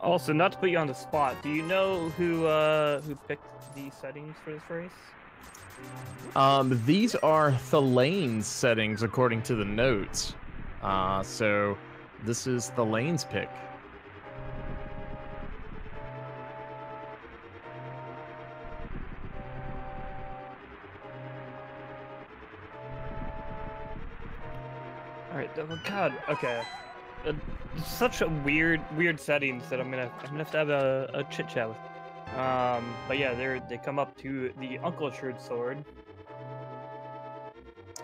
Also, not to put you on the spot, do you know who picked the settings for this race? These are Thalane's settings according to the notes. So this is Thalane's pick. All right. Oh God. Okay. Such a weird settings that I'm gonna have to have a chit chat with. But yeah, they come up to the Uncle Assured Sword.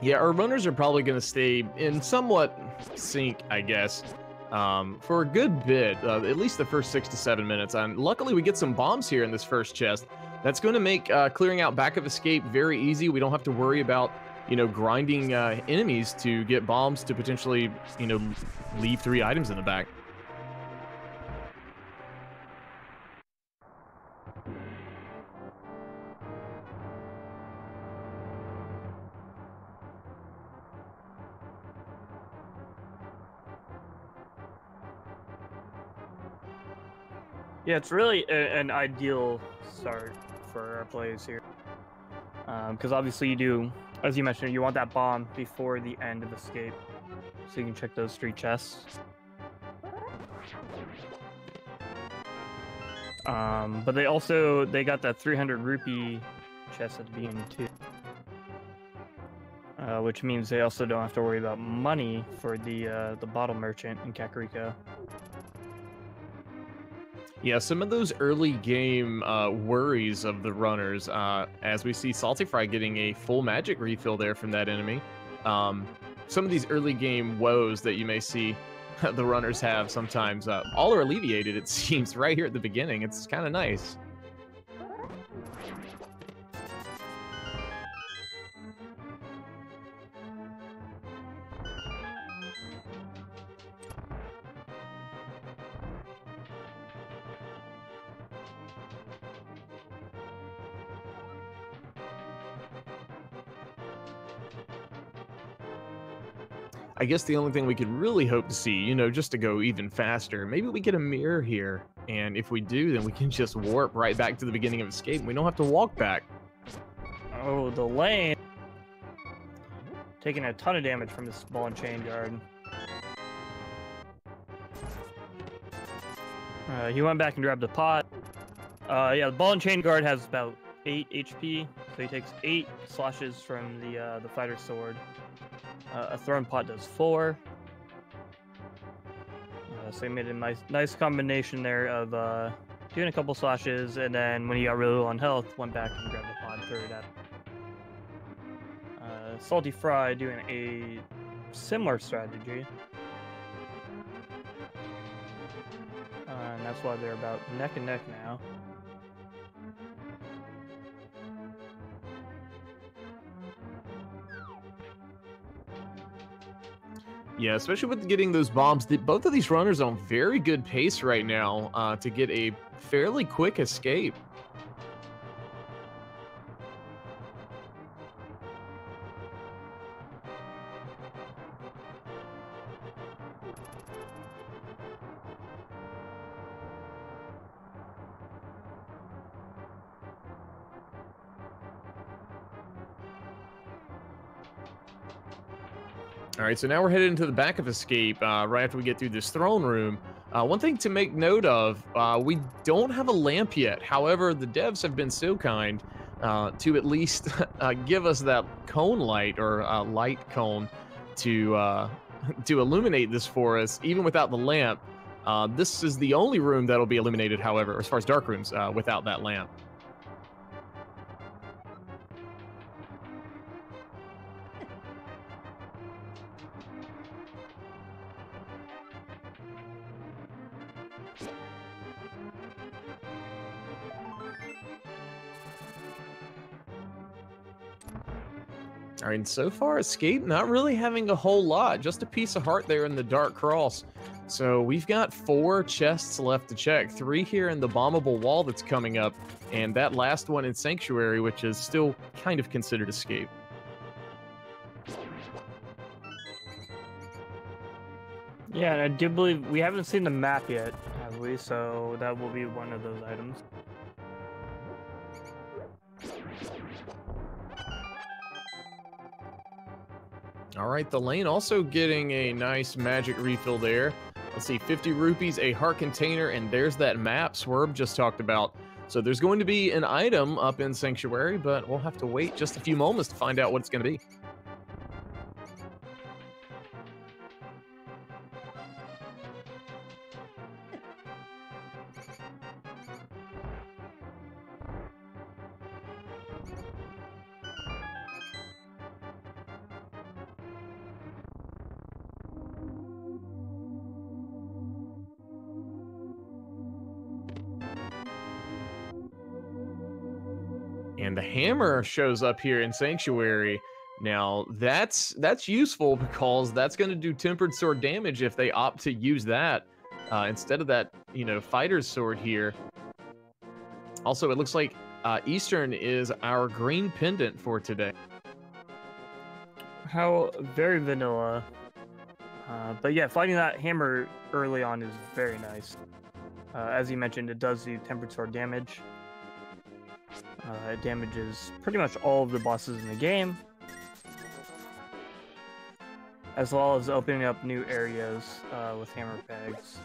Yeah, our runners are probably going to stay in somewhat sync, I guess, for a good bit, at least the first 6 to 7 minutes. And luckily, we get some bombs here in this first chest. That's going to make clearing out back of escape very easy. We don't have to worry about, grinding enemies to get bombs to potentially, leave 3 items in the back. Yeah, it's really an ideal start for our plays here. Because obviously you do, as you mentioned, you want that bomb before the end of escape, so you can check those 3 chests. But they got that 300 rupee chest at the beginning too, which means they also don't have to worry about money for the bottle merchant in Kakariko. Yeah, some of those early game worries of the runners, as we see saltyphry getting a full magic refill there from that enemy. Some of these early game woes that you may see the runners have sometimes, all are alleviated, it seems, right here at the beginning. It's kind of nice. I guess the only thing we could really hope to see, just to go even faster, maybe we get a mirror here. And if we do, then we can just warp right back to the beginning of escape. And we don't have to walk back. Oh, the lane. Taking a ton of damage from this ball and chain guard. He went back and grabbed the pot. Yeah, the ball and chain guard has about 8 HP, so he takes 8 slashes from the fighter's sword. A thrown pot does 4. So he made a nice combination there of doing a couple slashes, and then when he got really low on health, went back and grabbed the pot and threw it at him. saltyphry doing a similar strategy. And that's why they're about neck and neck now. Yeah, especially with getting those bombs. Both of these runners are on very good pace right now to get a fairly quick escape. All right, so now we're headed into the back of escape right after we get through this throne room. One thing to make note of, we don't have a lamp yet. However, the devs have been so kind to at least give us that cone light or light cone to illuminate this for us, even without the lamp. This is the only room that'll be illuminated, however, as far as dark rooms, without that lamp. All right, and so far, Escape not really having a whole lot, just a piece of heart there in the Dark Cross. So we've got 4 chests left to check, 3 here in the bombable wall that's coming up, and that last one in Sanctuary, which is still kind of considered Escape. Yeah, and I do believe we haven't seen the map yet, have we? So that will be one of those items. All right, thalane also getting a nice magic refill there. Let's see, 50 rupees, a heart container, and there's that map Swerve just talked about. So there's going to be an item up in Sanctuary, but we'll have to wait just a few moments to find out what it's going to be. And the hammer shows up here in Sanctuary. Now, that's useful because that's going to do tempered sword damage if they opt to use that instead of that, fighter's sword here. Also, it looks like Eastern is our green pendant for today. How very vanilla. But yeah, finding that hammer early on is very nice. As you mentioned, it does do tempered sword damage. It damages pretty much all of the bosses in the game, as well as opening up new areas with hammer pegs.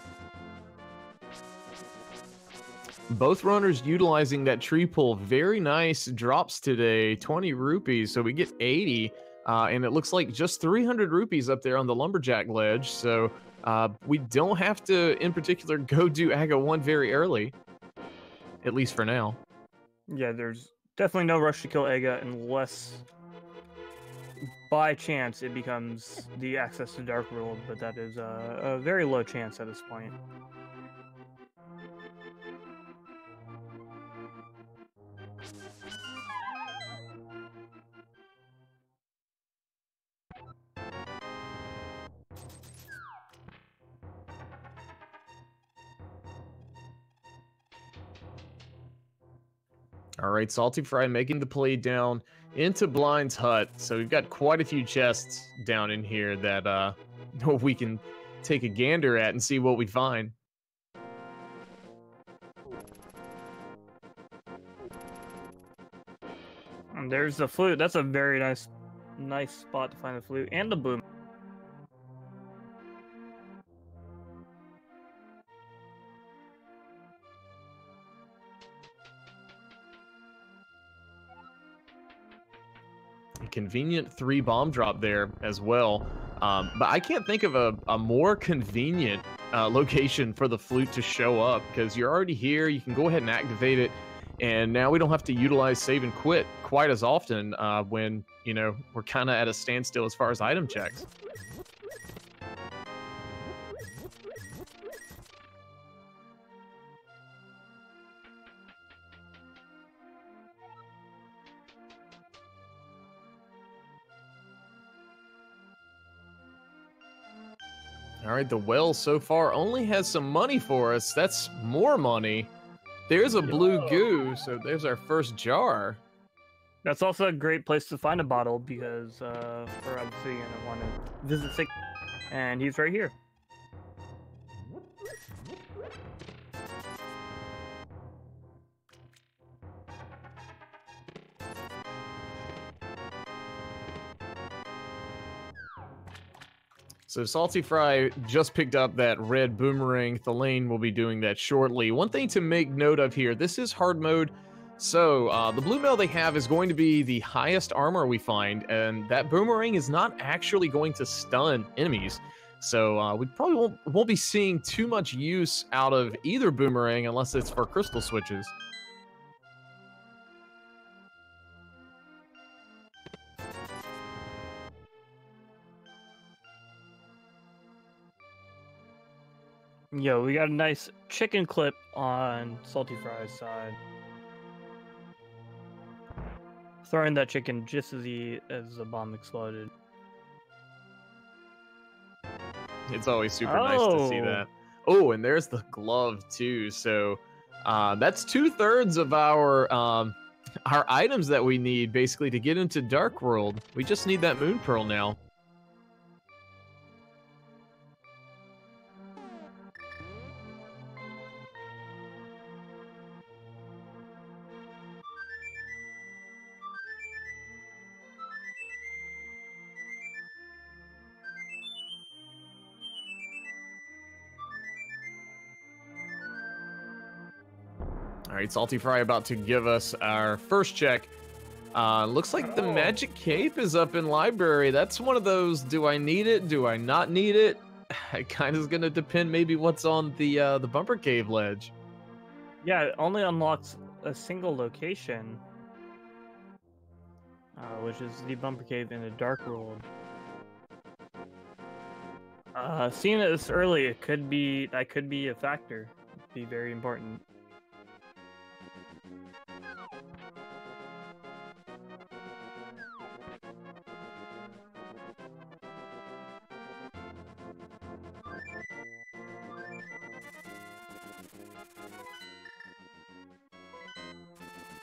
Both runners utilizing that tree pull. Very nice drops today, 20 rupees, so we get 80. And it looks like just 300 rupees up there on the lumberjack ledge, so we don't have to, in particular, go do Aga 1 very early, at least for now. Yeah, there's definitely no rush to kill Aga unless by chance it becomes the access to Dark World, but that is a very low chance at this point. All right, saltyphry making the play down into Blind's hut. So we've got quite a few chests down in here that we can take a gander at and see what we find. And there's the flute. That's a very nice spot to find the flute and the boom. Convenient 3 bomb drop there as well. But I can't think of a more convenient location for the flute to show up, because you're already here. You can go ahead and activate it, and now we don't have to utilize save and quit quite as often when, we're kind of at a standstill as far as item checks. All right, the well so far only has some money for us. That's more money. There's a blue goo, so there's our first jar. That's also a great place to find a bottle because we're obviously going to want to visit Sig, and he's right here. So saltyphry just picked up that red boomerang. Thalane will be doing that shortly. One thing to make note of here, this is hard mode. So the blue mail they have is going to be the highest armor we find, and that boomerang is not actually going to stun enemies. So we probably won't be seeing too much use out of either boomerang unless it's for crystal switches. Yo, we got a nice chicken clip on saltyphry's side. Throwing that chicken just as the bomb exploded. It's always super nice to see that. Oh, and there's the glove too. So that's 2/3 of our items that we need basically to get into Dark World. We just need that moon pearl now. All right, saltyphry about to give us our first check. Looks like the magic cape is up in library. That's one of those, do I need it? Do I not need it? It kind of is going to depend maybe what's on the bumper cave ledge. Yeah, it only unlocks a single location, which is the bumper cave in the Dark World. Seeing it this early, that could be a factor. It'd be very important.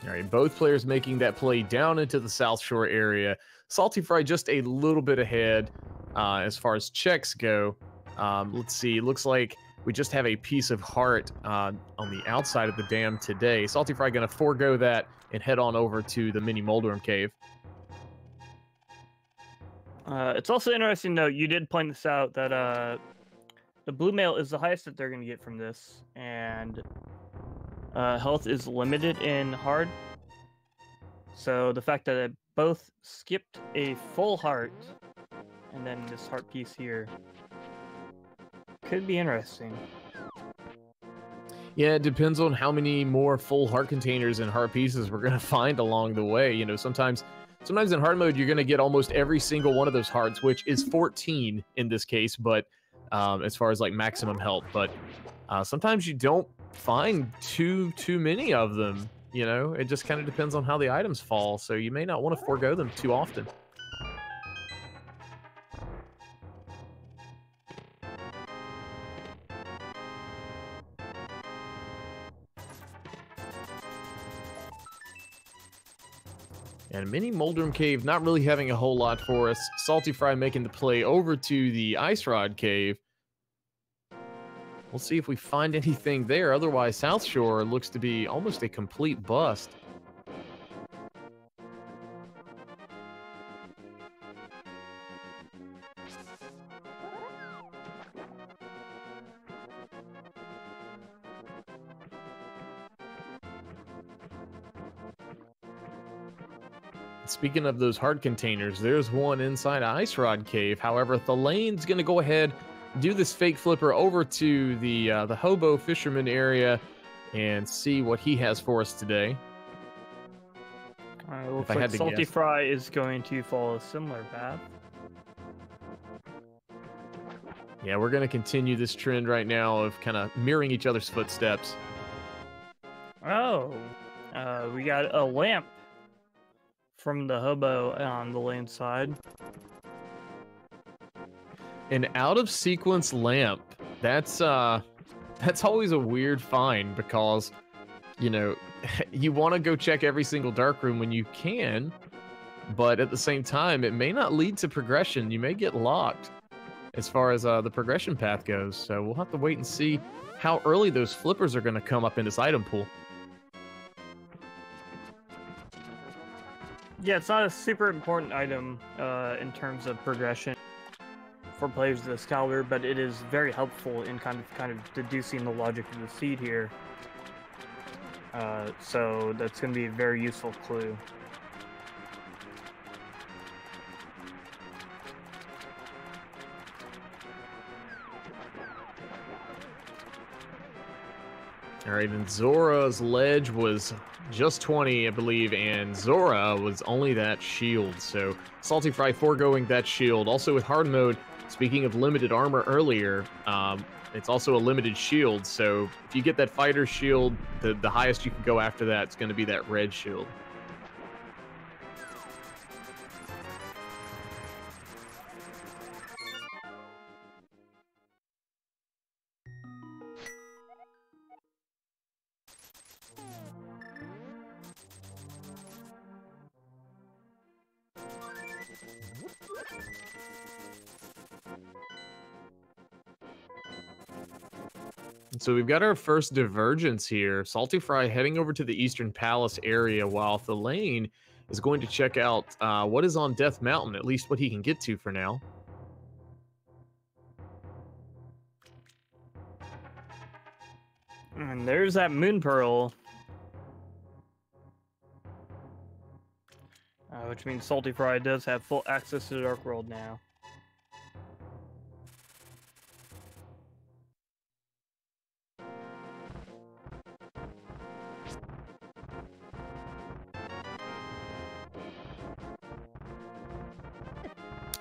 All right, both players making that play down into the South Shore area. saltyphry just a little bit ahead as far as checks go. Let's see, looks like we just have a piece of heart on the outside of the dam today. saltyphry going to forego that and head on over to the mini Moldorm cave. It's also interesting to note, you did point this out, that the blue mail is the highest that they're going to get from this, and health is limited in hard. So the fact that it both skipped a full heart and then this heart piece here could be interesting. Yeah, it depends on how many more full heart containers and heart pieces we're going to find along the way. You know, sometimes in hard mode, you're going to get almost every single one of those hearts, which is 14 in this case, but as far as like maximum health. But sometimes you don't find too many of them. You know, it just kind of depends on how the items fall, so you may not want to forego them too often. And mini Moldorm Cave not really having a whole lot for us. saltyphry making the play over to the Ice Rod Cave. We'll see if we find anything there. Otherwise, South Shore looks to be almost a complete bust. Speaking of those hard containers, there's one inside Ice Rod Cave. However, Thalane's going to go ahead, do this fake flipper over to the hobo fisherman area and see what he has for us today. Looks like saltyphry is going to follow a similar path. Yeah, we're going to continue this trend right now of kind of mirroring each other's footsteps. Oh, we got a lamp from the hobo on the lane side. An out-of-sequence lamp. That's always a weird find because, you know, you want to go check every single dark room when you can, but at the same time, it may not lead to progression. You may get locked as far as the progression path goes. So we'll have to wait and see how early those flippers are going to come up in this item pool. Yeah, it's not a super important item in terms of progression for players of this caliber, but it is very helpful in kind of deducing the logic of the seed here. So that's going to be a very useful clue. All right, and Zora's ledge was just 20, I believe, and Zora was only that shield. So saltyphry foregoing that shield. Also with hard mode, speaking of limited armor earlier, it's also a limited shield. So if you get that fighter shield, the highest you can go after that is going to be that red shield. So we've got our first divergence here. saltyphry heading over to the Eastern Palace area, while Thalane is going to check out what is on Death Mountain, at least what he can get to for now. And there's that moon pearl. Which means saltyphry does have full access to the Dark World now.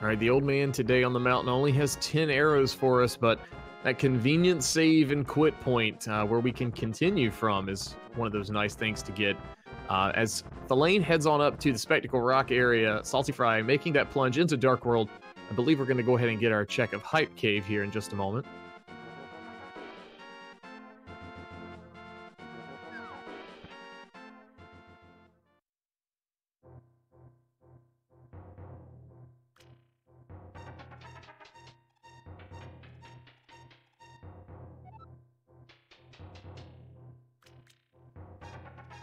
All right, the old man today on the mountain only has 10 arrows for us, but that convenient save and quit point where we can continue from is one of those nice things to get. As Thalane heads on up to the Spectacle Rock area, saltyphry making that plunge into Dark World. I believe we're going to go ahead and get our check of Hype Cave here in just a moment.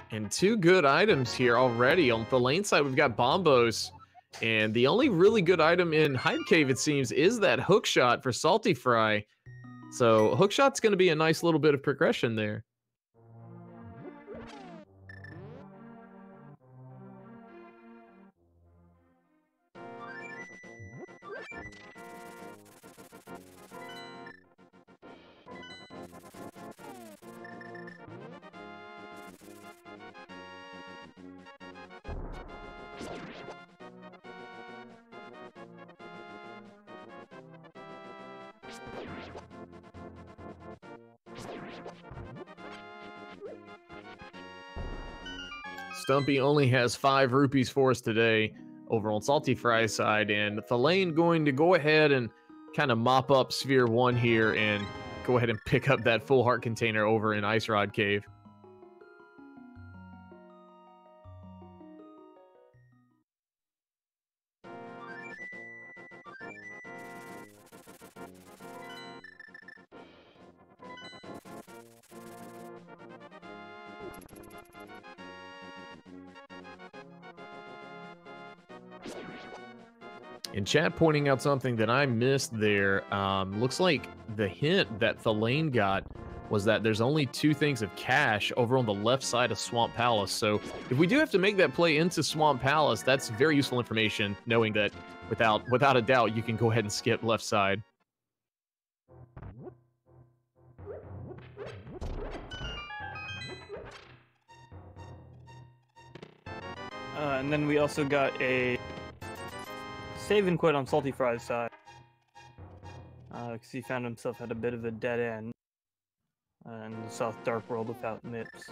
And two good items here already. On the lane side, we've got Bombos. And the only really good item in Hype Cave, it seems, is that hook shot for saltyphry. So hook shot's going to be a nice little bit of progression there. Stumpy only has 5 rupees for us today over on saltyphry's side, and Thalane going to go ahead and kind of mop up Sphere 1 here and go ahead and pick up that full heart container over in Ice Rod Cave. And chat pointing out something that I missed there. Looks like the hint that Thalane got was that there's only 2 things of cash over on the left side of Swamp Palace. So if we do have to make that play into Swamp Palace, that's very useful information, knowing that without a doubt, you can go ahead and skip left side. And then we also got a save and quit on saltyphry's side. Because he found himself at a bit of a dead end in the South Dark World without MIPS.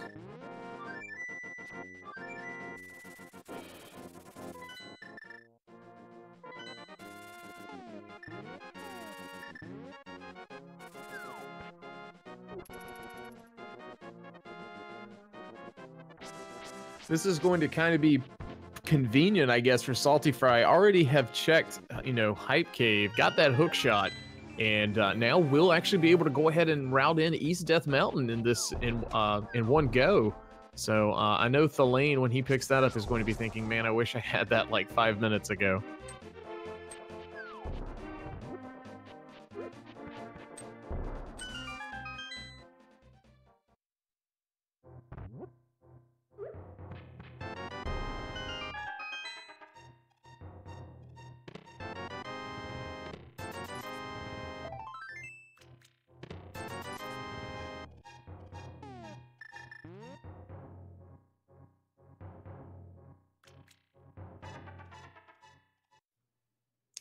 This is going to kind of be convenient, I guess, for saltyphry. Already have checked, Hype Cave, got that hook shot, and now we'll actually be able to go ahead and route in East Death Mountain in one go. So I know Thalane, when he picks that up, is going to be thinking, man, I wish I had that like 5 minutes ago.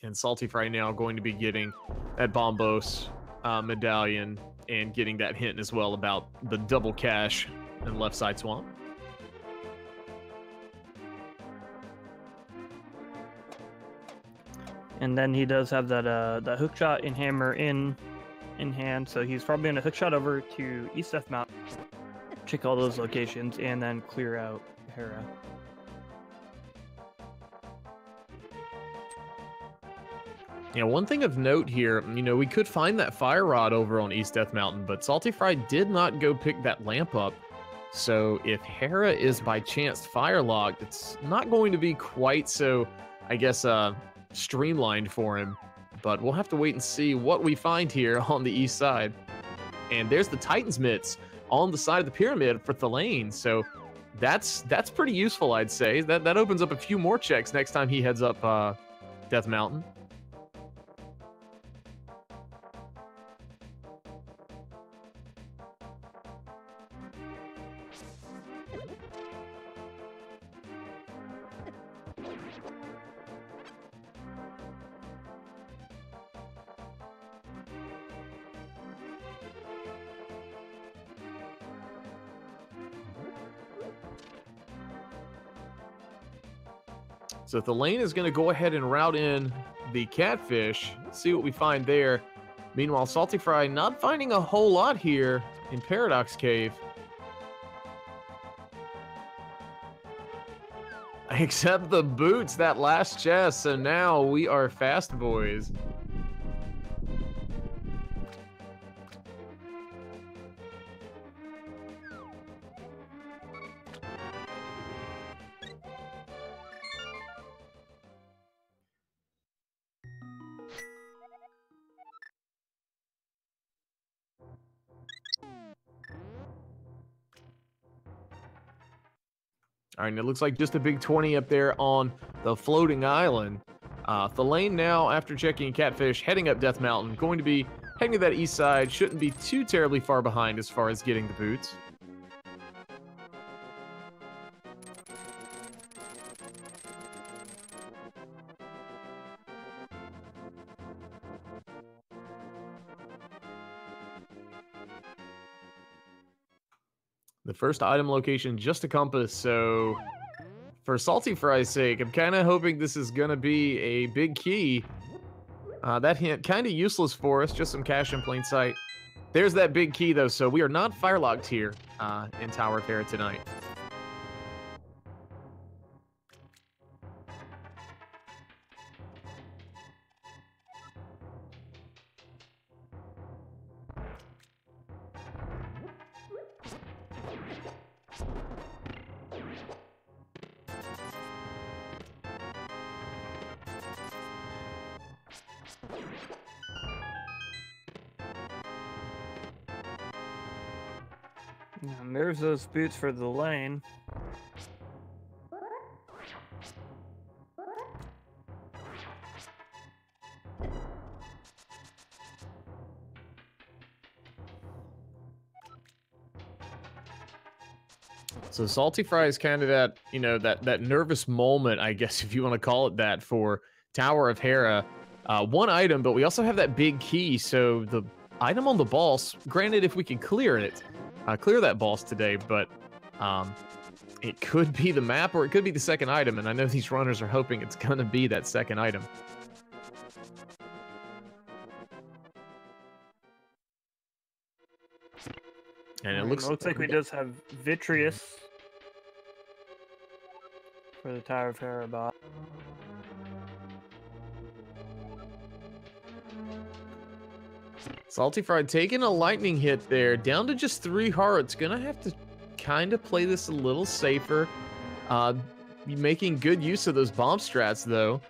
And saltyphry now going to be getting that Bombos medallion and getting that hint as well about the double cash in left side swamp. And then he does have that that hook shot and hammer in hand, so he's probably gonna hook shot over to East Death Mountain, check all those locations, and then clear out Hera. Yeah, one thing of note here, we could find that fire rod over on East Death Mountain, but saltyphry did not go pick that lamp up. So if Hera is by chance fire locked, it's not going to be quite so, I guess, streamlined for him. But we'll have to wait and see what we find here on the east side. And there's the Titan's Mitts on the side of the pyramid for Thalane. So that's pretty useful, I'd say. That opens up a few more checks next time he heads up Death Mountain. So thalane is going to go ahead and route in the catfish. Let's see what we find there. Meanwhile, saltyphry not finding a whole lot here in Paradox Cave. Except the boots, that last chest. So now we are fast, boys. All right, and it looks like just a big 20 up there on the floating island. Thalane now, after checking catfish, heading up Death Mountain, going to be heading to that east side. Shouldn't be too terribly far behind as far as getting the boots. The first item location, just a compass, so for saltyphry's sake, I'm kind of hoping this is going to be a big key. That hint, kind of useless for us, just some cash in plain sight. There's that big key, though, so we are not firelocked here in Tower of Terror tonight. And there's those boots for the lane. So saltyphry is kind of that, you know, that nervous moment, I guess, if you want to call it that, for Tower of Hera. One item, but we also have that big key, so the item on the boss, granted, if we can clear it, clear that boss today, but it could be the map or it could be the second item, and I know these runners are hoping it's going to be that second item. And it looks like we just have Vitreous for the Tower of Hera bot. saltyphry taking a lightning hit there, down to just 3 hearts. Gonna have to kind of play this a little safer. Making good use of those bomb strats, though.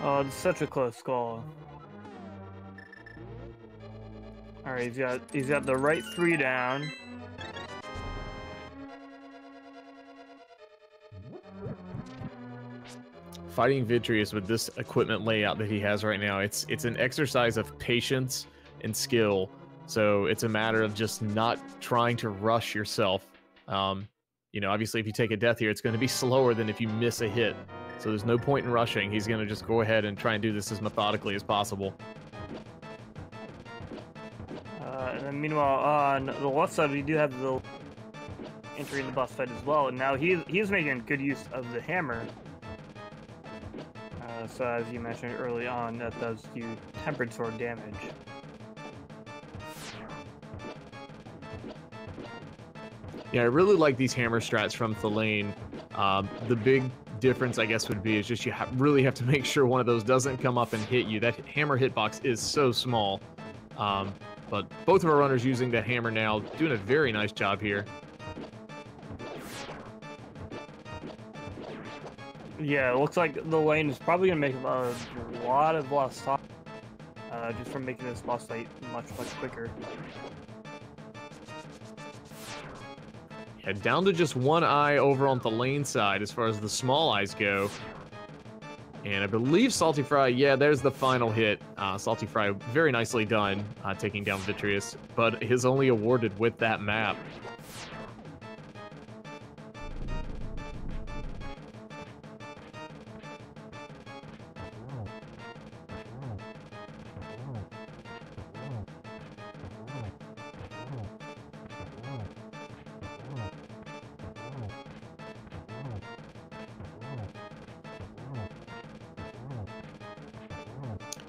Oh, it's such a close call. All right, he's got the right 3 down. Fighting Vitreous with this equipment layout that he has right now, it's an exercise of patience and skill. So it's a matter of just not trying to rush yourself. You know, obviously, if you take a death here, it's going to be slower than if you miss a hit. So there's no point in rushing. He's going to just go ahead and try and do this as methodically as possible. And then meanwhile, on the left side, we do have the entering the boss fight as well. And now he's making good use of the hammer. So as you mentioned early on, that does do tempered sword damage. Yeah, I really like these hammer strats from thalane. The big difference, I guess, would be is just you really have to make sure one of those doesn't come up and hit you. That hammer hitbox is so small. But both of our runners using that hammer now, doing a very nice job here. Yeah, it looks like the lane is probably going to make a lot of lost time just from making this boss fight much quicker. Yeah, down to just one eye over on the lane side as far as the small eyes go. And I believe saltyphry, yeah, there's the final hit. Saltyphry, very nicely done, taking down Vitreous, but is only awarded with that map.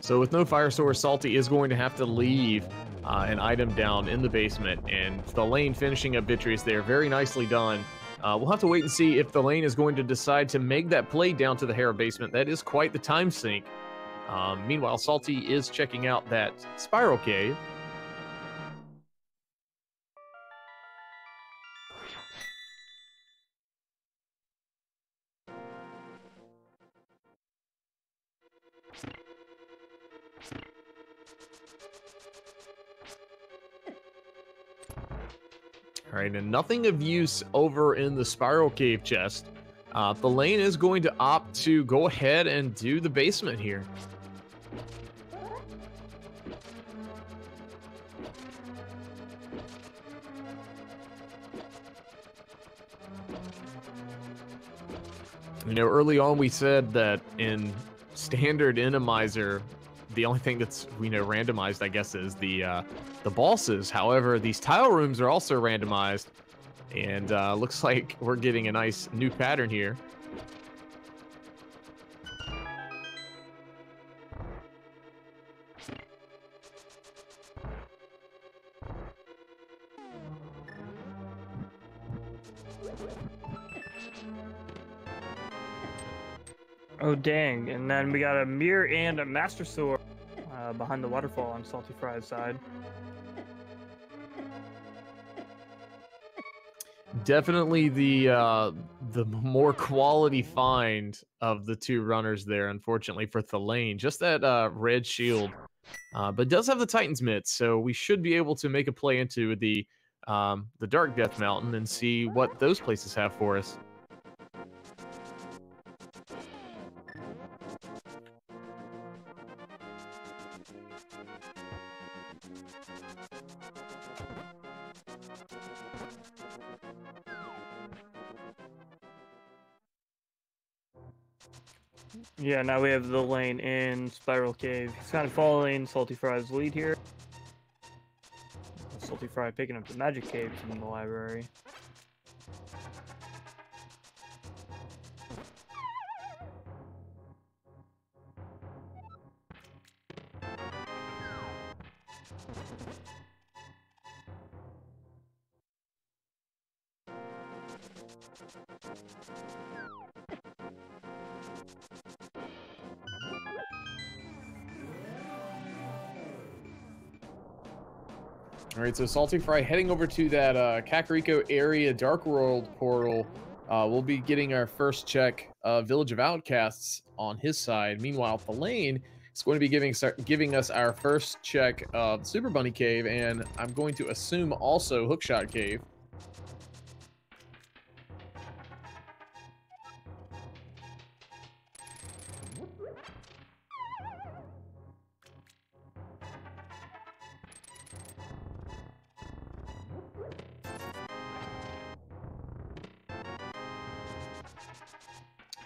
So with no fire source, Salty is going to have to leave an item down in the basement, and thalane finishing up Vitreous there. Very nicely done. We'll have to wait and see if thalane is going to decide to make that play down to the Hera basement. That is quite the time sink. Meanwhile, Salty is checking out that spiral cave. All right, and nothing of use over in the spiral cave chest. Thalane is going to opt to go ahead and do the basement here. You know, early on we said that in standard Randomizer, the only thing that's, randomized, I guess, is the bosses. However, these tile rooms are also randomized, and looks like we're getting a nice new pattern here. Oh dang, and then we got a mirror and a master sword behind the waterfall on saltyphry's side. Definitely the more quality find of the two runners there, unfortunately for thalane. Just that red shield, but does have the Titan's mitts, so we should be able to make a play into the Dark Death Mountain and see what those places have for us. Yeah, now we have the lane in Spiral Cave. He's kind of following saltyphry's lead here. saltyphry picking up the magic cave from the library. All right, so saltyphry heading over to that Kakariko area Dark World portal. We'll be getting our first check of Village of Outcasts on his side. Meanwhile, thalane is going to be giving us our first check of Super Bunny Cave, and I'm going to assume also Hookshot Cave.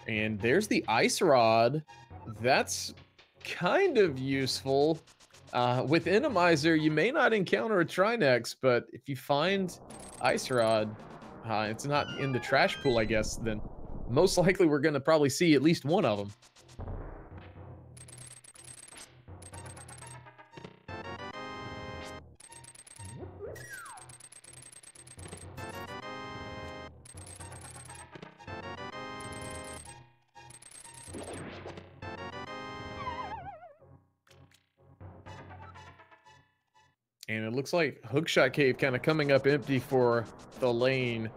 And there's the ice rod. That's kind of useful. With Randomizer, you may not encounter a Trinex, but if you find ice rod, it's not in the trash pool, I guess, then most likely we're going to probably see at least one of them. And it looks like Hookshot Cave kind of coming up empty for thalane.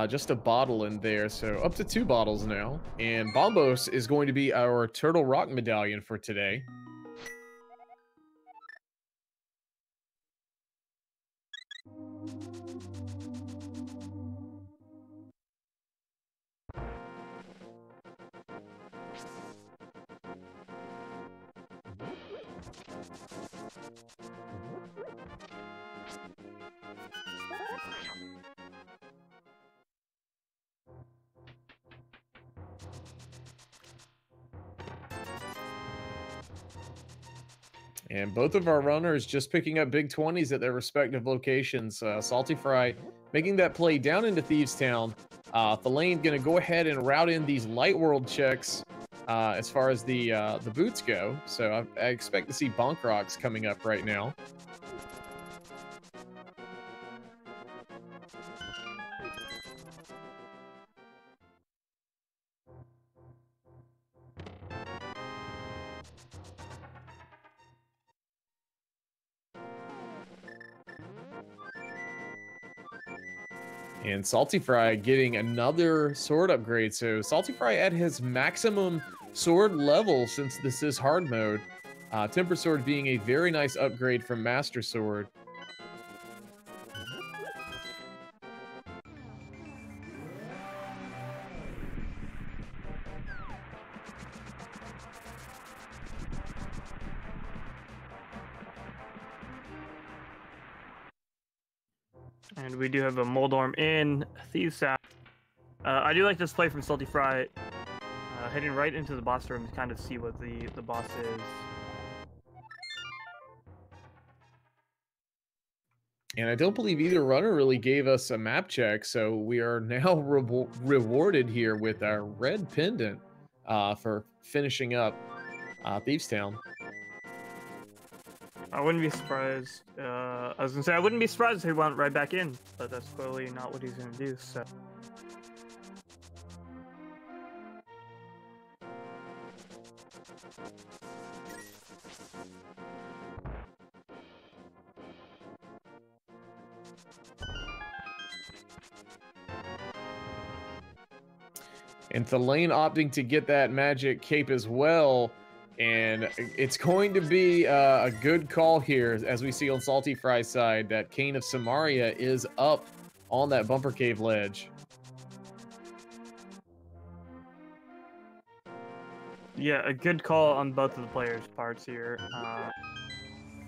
Just a bottle in there, so up to 2 bottles now. And Bombos is going to be our Turtle Rock medallion for today. And both of our runners just picking up big 20s at their respective locations. saltyphry making that play down into Thieves Town. Thalane going to go ahead and route in these Light World checks as far as the boots go. So I expect to see Bonk Rocks coming up right now. And saltyphry getting another sword upgrade. So saltyphry at his maximum sword level since this is hard mode. Temper Sword being a very nice upgrade from Master Sword. And we do have a Moldorm in Thieves Town. I do like this play from saltyphry. Heading right into the boss room to kind of see what the boss is. And I don't believe either runner really gave us a map check, so we are now rewarded here with our red pendant for finishing up Thieves Town. I wouldn't be surprised. I was gonna say I wouldn't be surprised if he went right back in, but that's clearly not what he's gonna do. So. And thalane opting to get that magic cape as well. And it's going to be a good call here, as we see on saltyphry's side, that Cane of Samaria is up on that bumper cave ledge. Yeah, a good call on both of the players' parts here.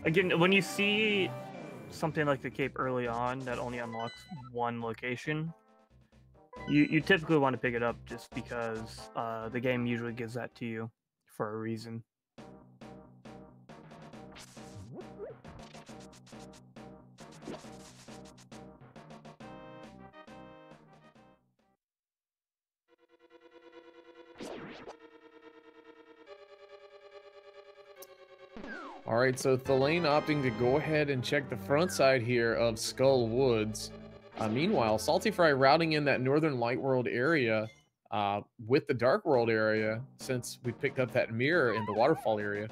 Again, when you see something like the cape early on that only unlocks one location, you typically want to pick it up just because the game usually gives that to you for a reason. All right, so thalane opting to go ahead and check the front side here of Skull Woods. Meanwhile, saltyphry routing in that northern light world area with the dark world area, since we picked up that mirror in the waterfall area.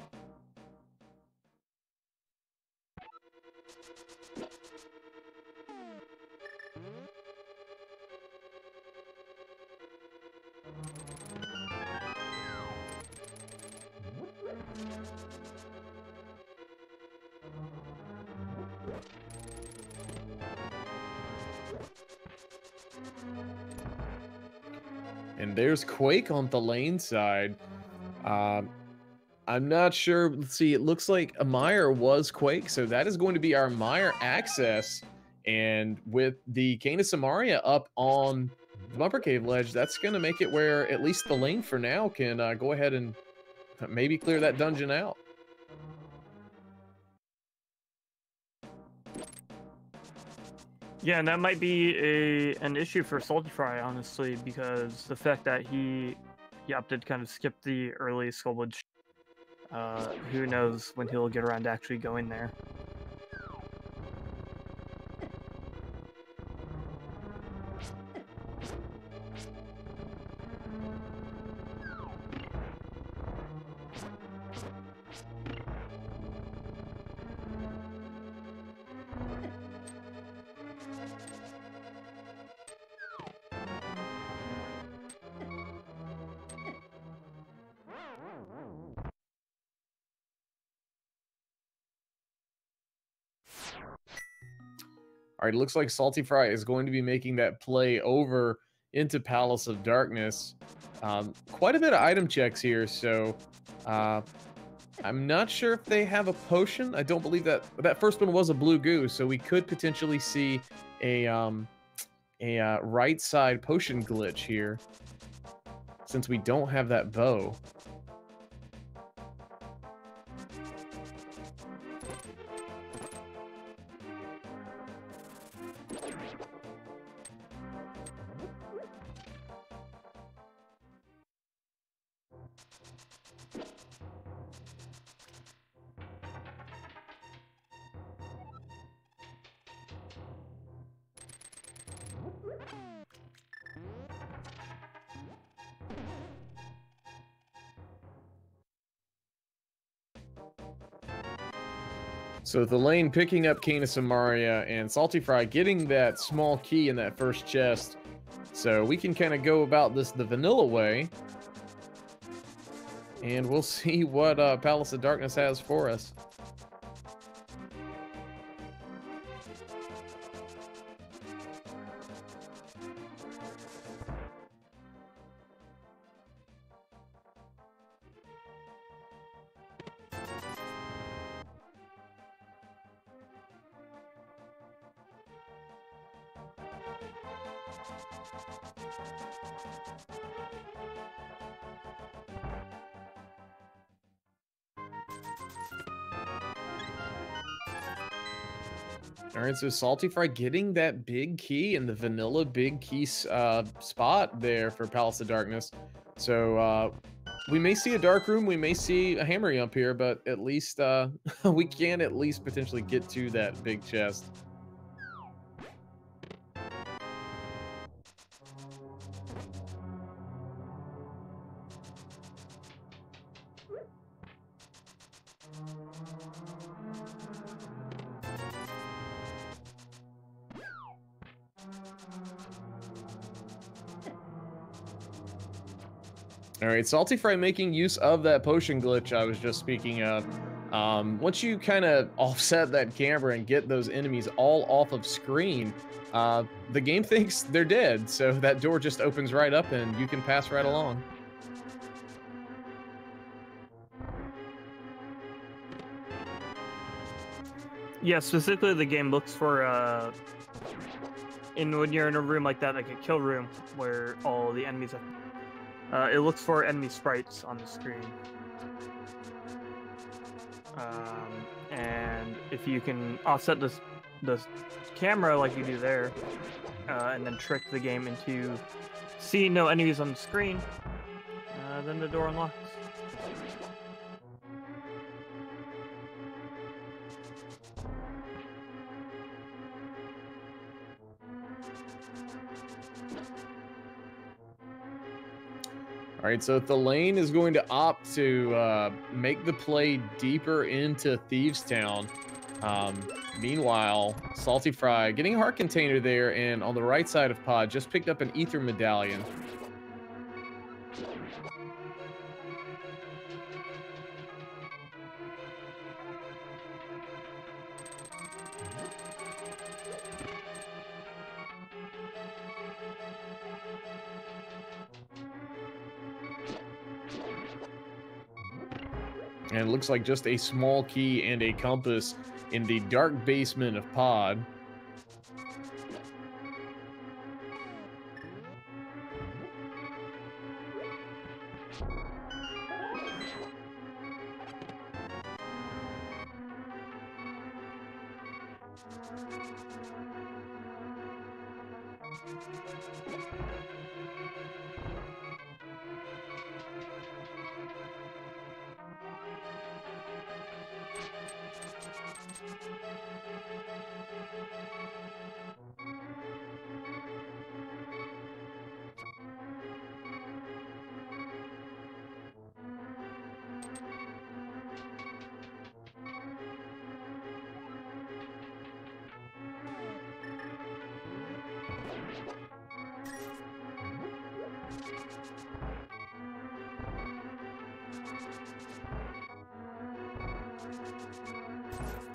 And there's Quake on thalane side. I'm not sure. Let's see. It looks like a Mire was Quake, so that is going to be our Mire access. And with the Cane of Samaria up on the bumper cave ledge, that's going to make it where at least thalane for now can go ahead and maybe clear that dungeon out. Yeah, and that might be an issue for saltyphry, honestly, because the fact that he opted to kind of skip the early Skullwood. Who knows when he'll get around to actually going there. All right, it looks like saltyphry is going to be making that play over into Palace of Darkness. Quite a bit of item checks here, so I'm not sure if they have a potion. I don't believe that first one was a blue goo, so we could potentially see a right side potion glitch here, since we don't have that bow. So thalane picking up Cane of Samaria and saltyphry getting that small key in that first chest. So we can kind of go about this the vanilla way. And we'll see what Palace of Darkness has for us. All right, so saltyphry getting that big key in the vanilla big key spot there for Palace of Darkness. So we may see a dark room, we may see a hammer up here, but at least we can at least potentially get to that big chest. All right, saltyphry making use of that potion glitch I was just speaking of. Once you kind of offset that camera and get those enemies all off of screen, the game thinks they're dead, so that door just opens right up and you can pass right along. Yeah, specifically the game looks for when you're in a room like that, like a kill room where all the enemies are, it looks for enemy sprites on the screen. And if you can offset the camera like you do there, and then trick the game into seeing no enemies on the screen, then the door unlocks. All right, so thalane is going to opt to make the play deeper into Thieves Town. Meanwhile, saltyphry getting a heart container there, and on the right side of Pod, just picked up an ether medallion. And it looks like just a small key and a compass in the dark basement of Pod.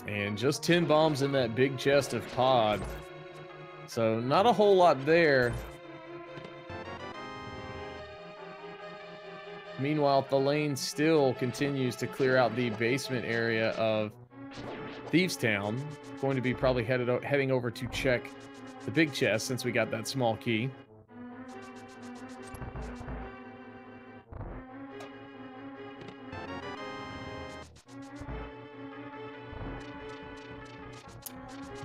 And just 10 bombs in that big chest of Pod. So not a whole lot there. Meanwhile, thalane still continues to clear out the basement area of Thieves Town. Going to be probably heading over to check the big chest since we got that small key.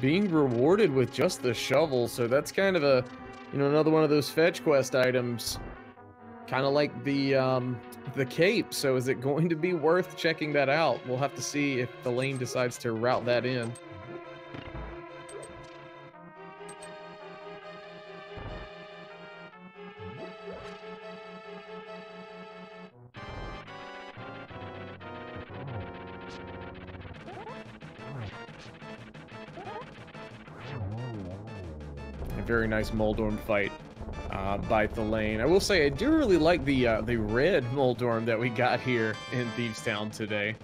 Being rewarded with just the shovel, so that's kind of a, another one of those fetch quest items. Kind of like the cape, so is it going to be worth checking that out? We'll have to see if thalane decides to route that in. A very nice Moldorm fight by thalane. I will say I do really like the red Moldorm that we got here in Thieves Town today.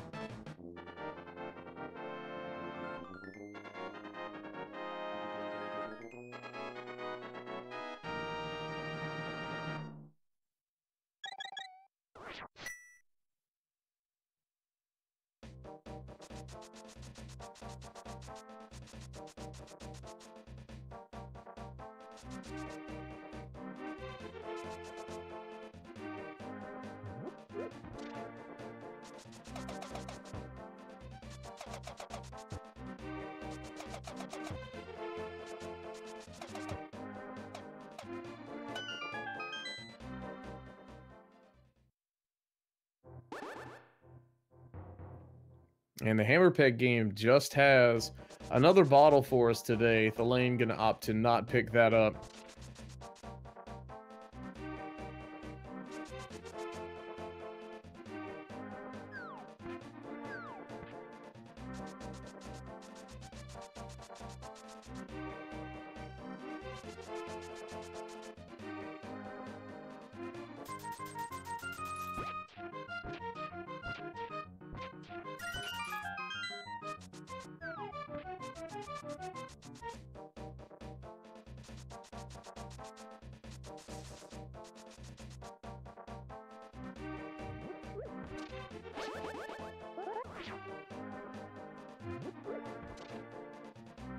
And the Hammer Peg game just has another bottle for us today. thalane gonna opt to not pick that up.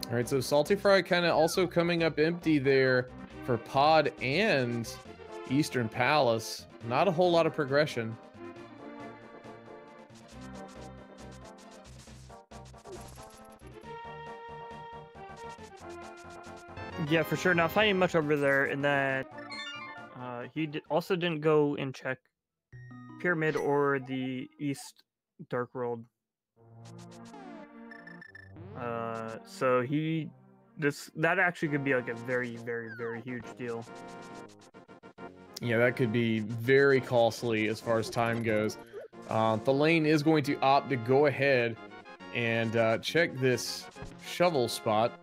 All right, so saltyphry kind of also coming up empty there for Pod and Eastern Palace. Not a whole lot of progression. Yeah, for sure. Not finding much over there, and then he also didn't go and check Pyramid or the East Dark World. So that actually could be like a very, very, very huge deal. Yeah, that could be very costly as far as time goes. Thalane is going to opt to go ahead and check this shovel spot.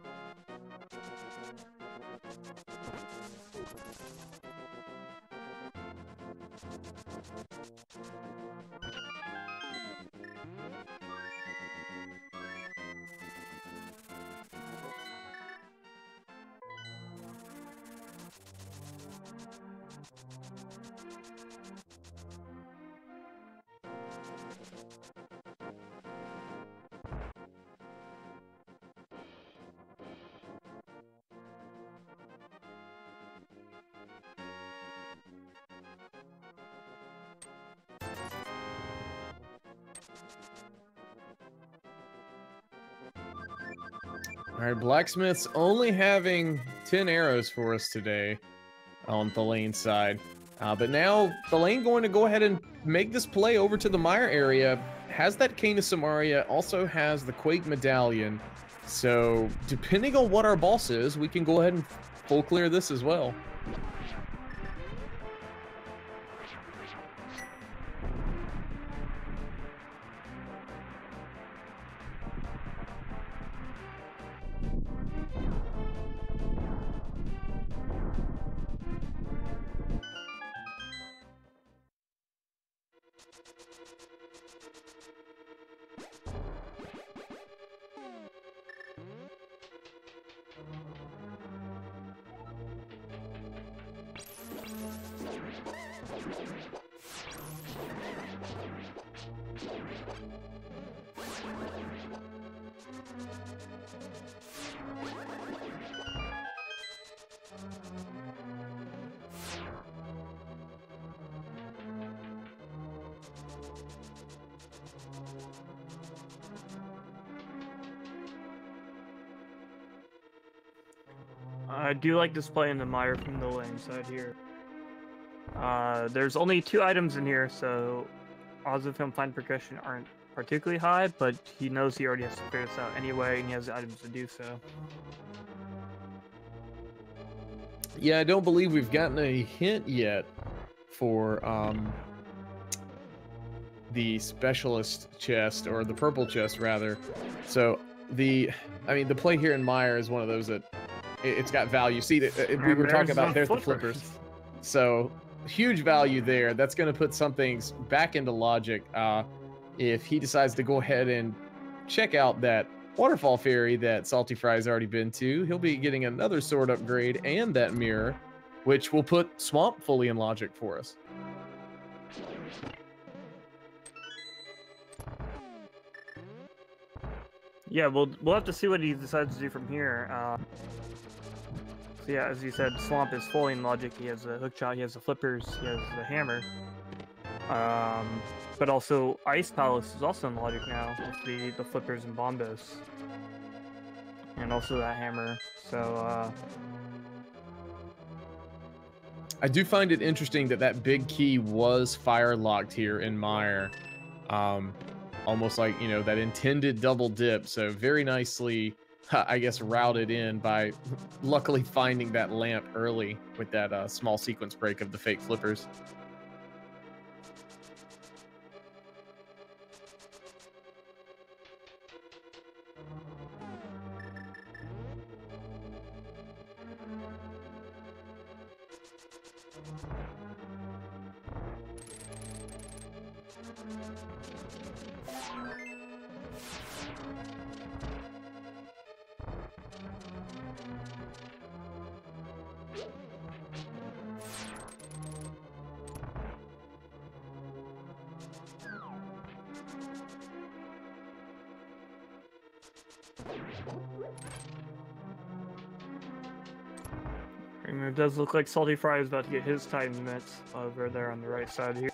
All right, Blacksmith's only having 10 arrows for us today on thalane's side. But now thalane going to go ahead and make this play over to the Mire area. Has that Cane of Samaria, also has the Quake Medallion. So depending on what our boss is, we can go ahead and full clear this as well. I do like displaying the mire from the lane side here. There's only 2 items in here, so odds of him finding progression aren't particularly high, but he knows he already has to figure this out anyway, and he has the items to do so. Yeah, I don't believe we've gotten a hint yet for the specialist chest, or the purple chest rather. So the play here in Mire is one of those that it's got value. See, we were talking about there's the flippers. So huge value there. That's going to put some things back into logic. If he decides to go ahead and check out that waterfall ferry that saltyphry's already been to, he'll be getting another sword upgrade and that mirror, which will put Swamp fully in logic for us. Yeah, we'll have to see what he decides to do from here. So yeah, as you said, Swamp is fully in logic. He has a hook shot, he has the flippers, he has the hammer. But also Ice Palace is also in logic now with the flippers and bombos. And also that hammer. So I do find it interesting that that big key was fire locked here in Mire. Almost like, you know, that intended double dip. So very nicely, I guess, routed in by luckily finding that lamp early with that small sequence break of the fake flippers. and it does look like saltyphry is about to get his Titan mitts over there on the right side here.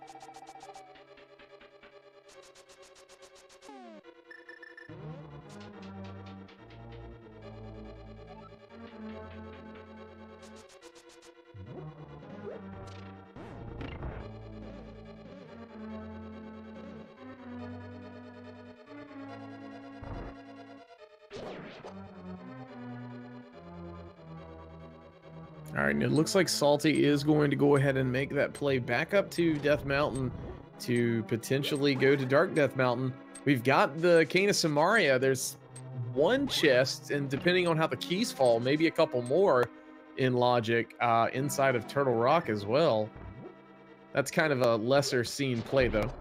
All right, and it looks like Salty is going to go ahead and make that play back up to Death Mountain to potentially go to Dark Death Mountain. We've got the Cane of Samaria. There's one chest, and depending on how the keys fall, maybe a couple more in logic inside of Turtle Rock as well. That's kind of a lesser seen play, though.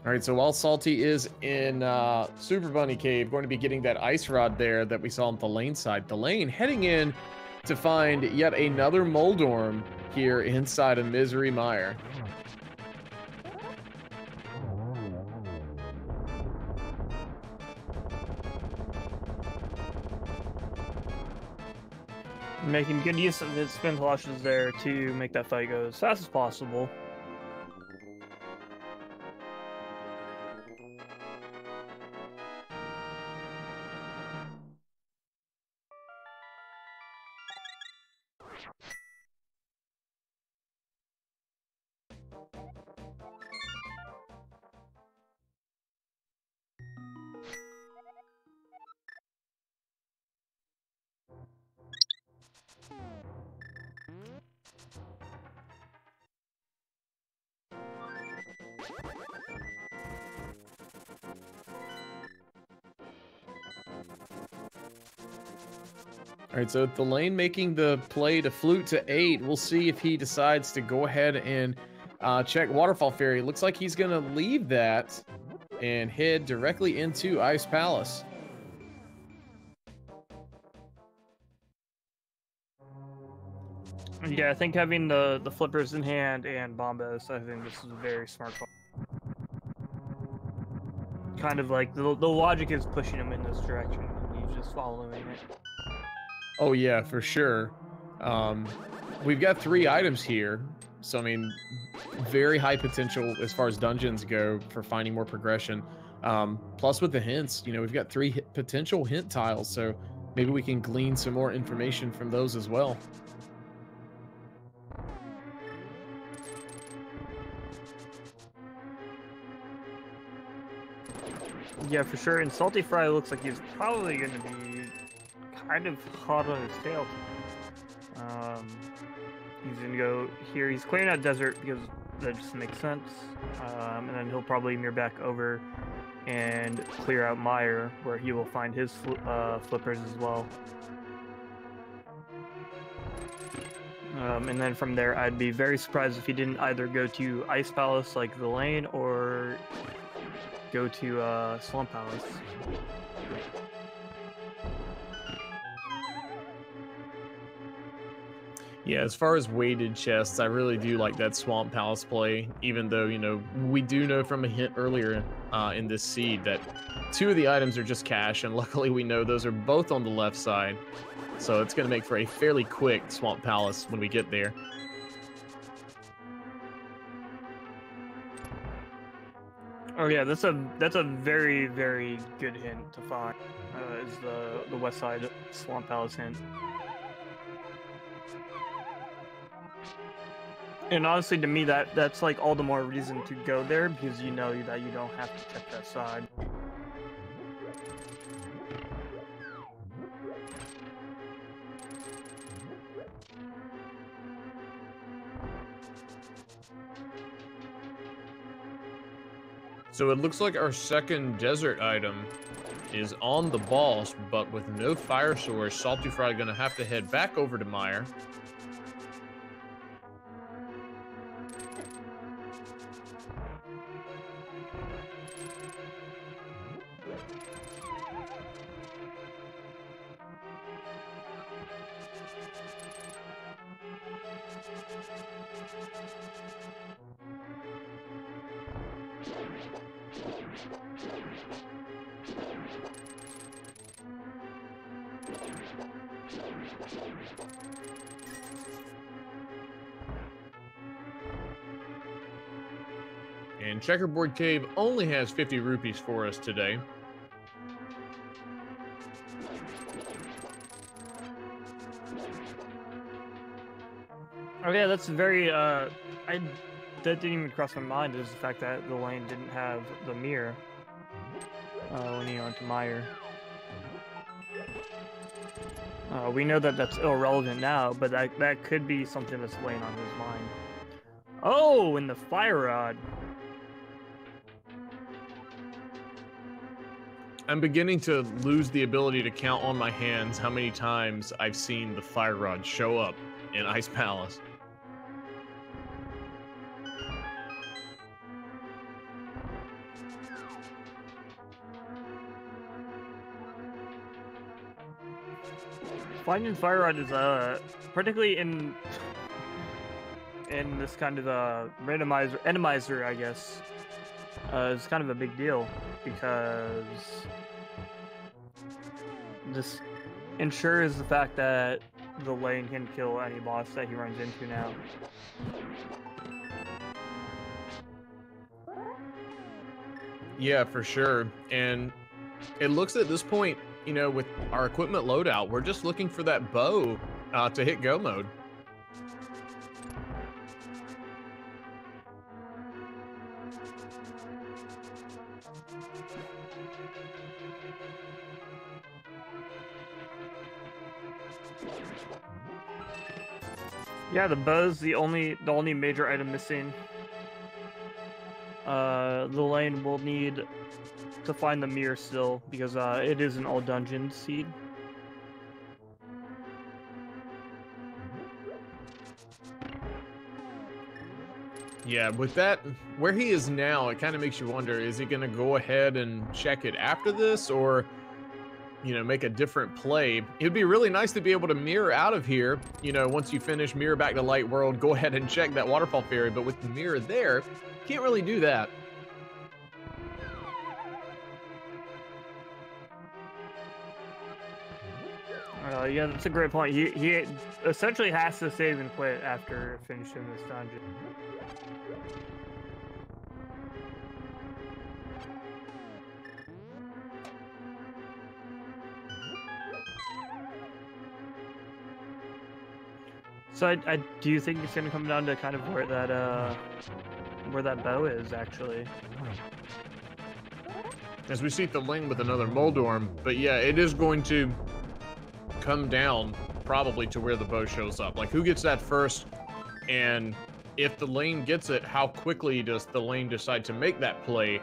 All right, so while Salty is in Super Bunny Cave, going to be getting that ice rod there that we saw on Thalane side. Thalane heading in to find yet another Moldorm here inside of Misery Mire. Making good use of his spin flashes there to make that fight go as fast as possible. All right, so thalane making the play to flute to 8. We'll see if he decides to go ahead and check Waterfall Fairy. Looks like he's going to leave that and head directly into Ice Palace. Yeah, I think having the flippers in hand and Bombas, I think this is a very smart call. Kind of like the logic is pushing him in this direction, and he's just following it. Oh yeah, for sure. We've got 3 items here, so I mean, very high potential as far as dungeons go for finding more progression. Plus with the hints, you know, we've got 3 potential hint tiles, so maybe we can glean some more information from those as well. Yeah, for sure. And saltyphry looks like he's probably going to be kind of hot on his tail. He's going to go here. He's clearing out desert because that just makes sense. And then he'll probably mirror back over and clear out Mire, where he will find his flippers as well. And then from there, I'd be very surprised if he didn't either go to Ice Palace like thalane or go to Swamp Palace. Yeah, as far as weighted chests, I really do like that Swamp Palace play, even though, you know, we do know from a hint earlier in this seed that 2 of the items are just cash, and luckily we know those are both on the left side. So it's going to make for a fairly quick Swamp Palace when we get there. Oh yeah, that's a very, very good hint to find. Is the west side Swamp Palace hint. And honestly, to me, that's like all the more reason to go there, because you know that you don't have to check that side. So it looks like our second desert item is on the boss, but with no fire source, saltyphry gonna have to head back over to Mire. And Checkerboard Cave only has 50 rupees for us today. Oh yeah, that's very, that didn't even cross my mind, is the fact that the lane didn't have the mirror when he went to Mire. We know that that's irrelevant now, but that could be something that's laying on his mind. Oh, and the fire rod. I'm beginning to lose the ability to count on my hands how many times I've seen the fire rod show up in Ice Palace. Finding fire rod is particularly in this kind of randomizer, I guess, is kind of a big deal, because this ensures the fact that the lane can kill any boss that he runs into now. Yeah, for sure. And it looks at this point, you know, with our equipment loadout, we're just looking for that bow to hit go mode. Yeah, the bow's the only major item missing. The lane will need to find the mirror still, because it is an all dungeon seed. Yeah, with that, where he is now, it kind of makes you wonder, is he going to go ahead and check it after this, or, you know, make a different play? It'd be really nice to be able to mirror out of here. You know, once you finish mirror back to Light World, go ahead and check that waterfall fairy, but with the mirror there, can't really do that. Yeah, that's a great point. He essentially has to save and quit after finishing this dungeon. So I do you think it's gonna come down to kind of where that bow is actually? As we see thalane with another Moldorm, but yeah, it is going to come down probably to where the bow shows up. Like, who gets that first, and if thalane gets it, how quickly does thalane decide to make that play,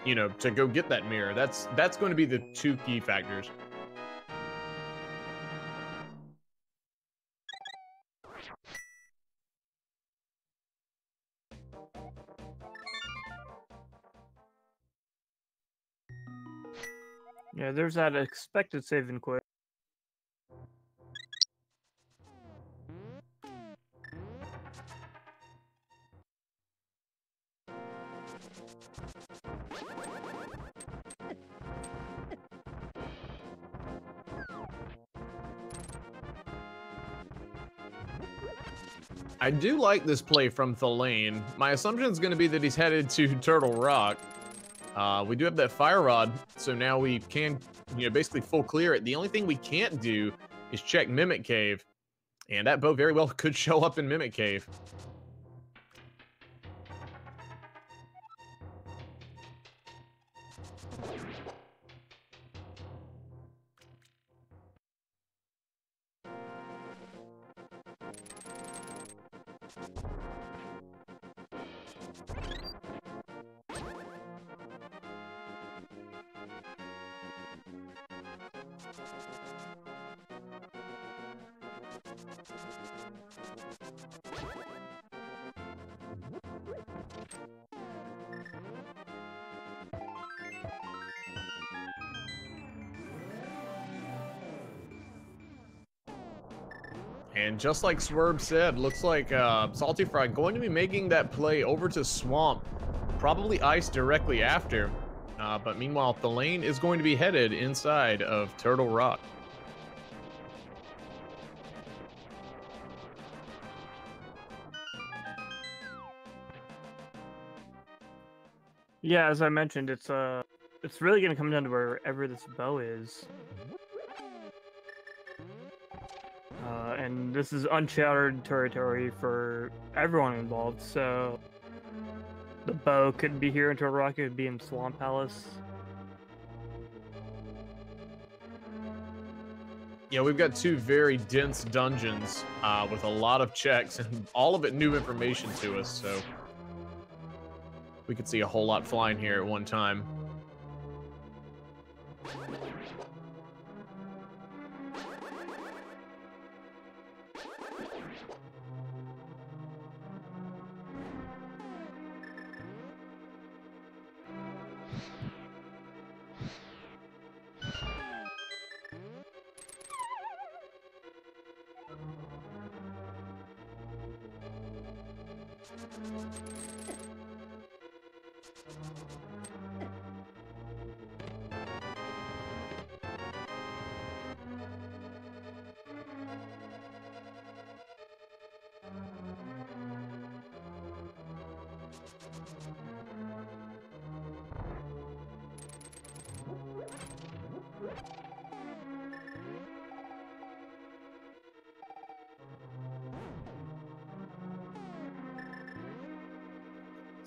you know, to go get that mirror? That's going to be the two key factors. Yeah, there's that expected save and quit. I do like this play from thalane. My assumption is going to be that he's headed to Turtle Rock. We do have that fire rod, so now we can, you know, basically full clear it. The only thing we can't do is check Mimic Cave, and that bow very well could show up in Mimic Cave. And just like Swerve said, looks like saltyphry going to be making that play over to Swamp, probably Ice directly after. But meanwhile, thalane is going to be headed inside of Turtle Rock. Yeah, as I mentioned, it's really gonna come down to wherever this bow is. And this is uncharted territory for everyone involved, so the bow could be here in Turtle Rock, it could be in Swamp Palace. Yeah, we've got two very dense dungeons with a lot of checks, and all of it new information to us, so we could see a whole lot flying here at one time.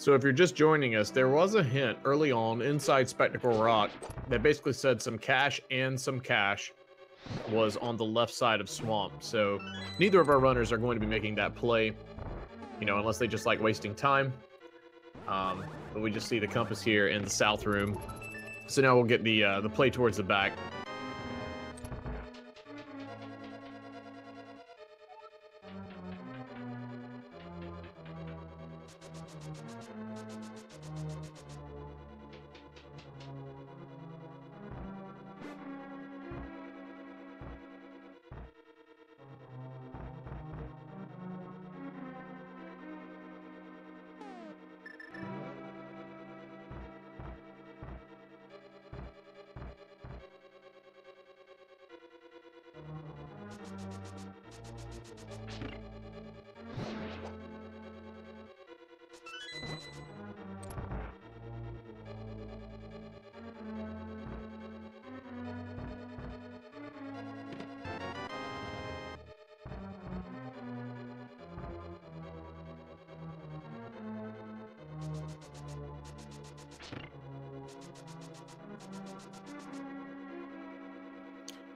So if you're just joining us, there was a hint early on inside Spectacle Rock that basically said some cash and some cash was on the left side of Swamp. So neither of our runners are going to be making that play, you know, unless they just like wasting time. But we just see the compass here in the south room. So now we'll get the play towards the back.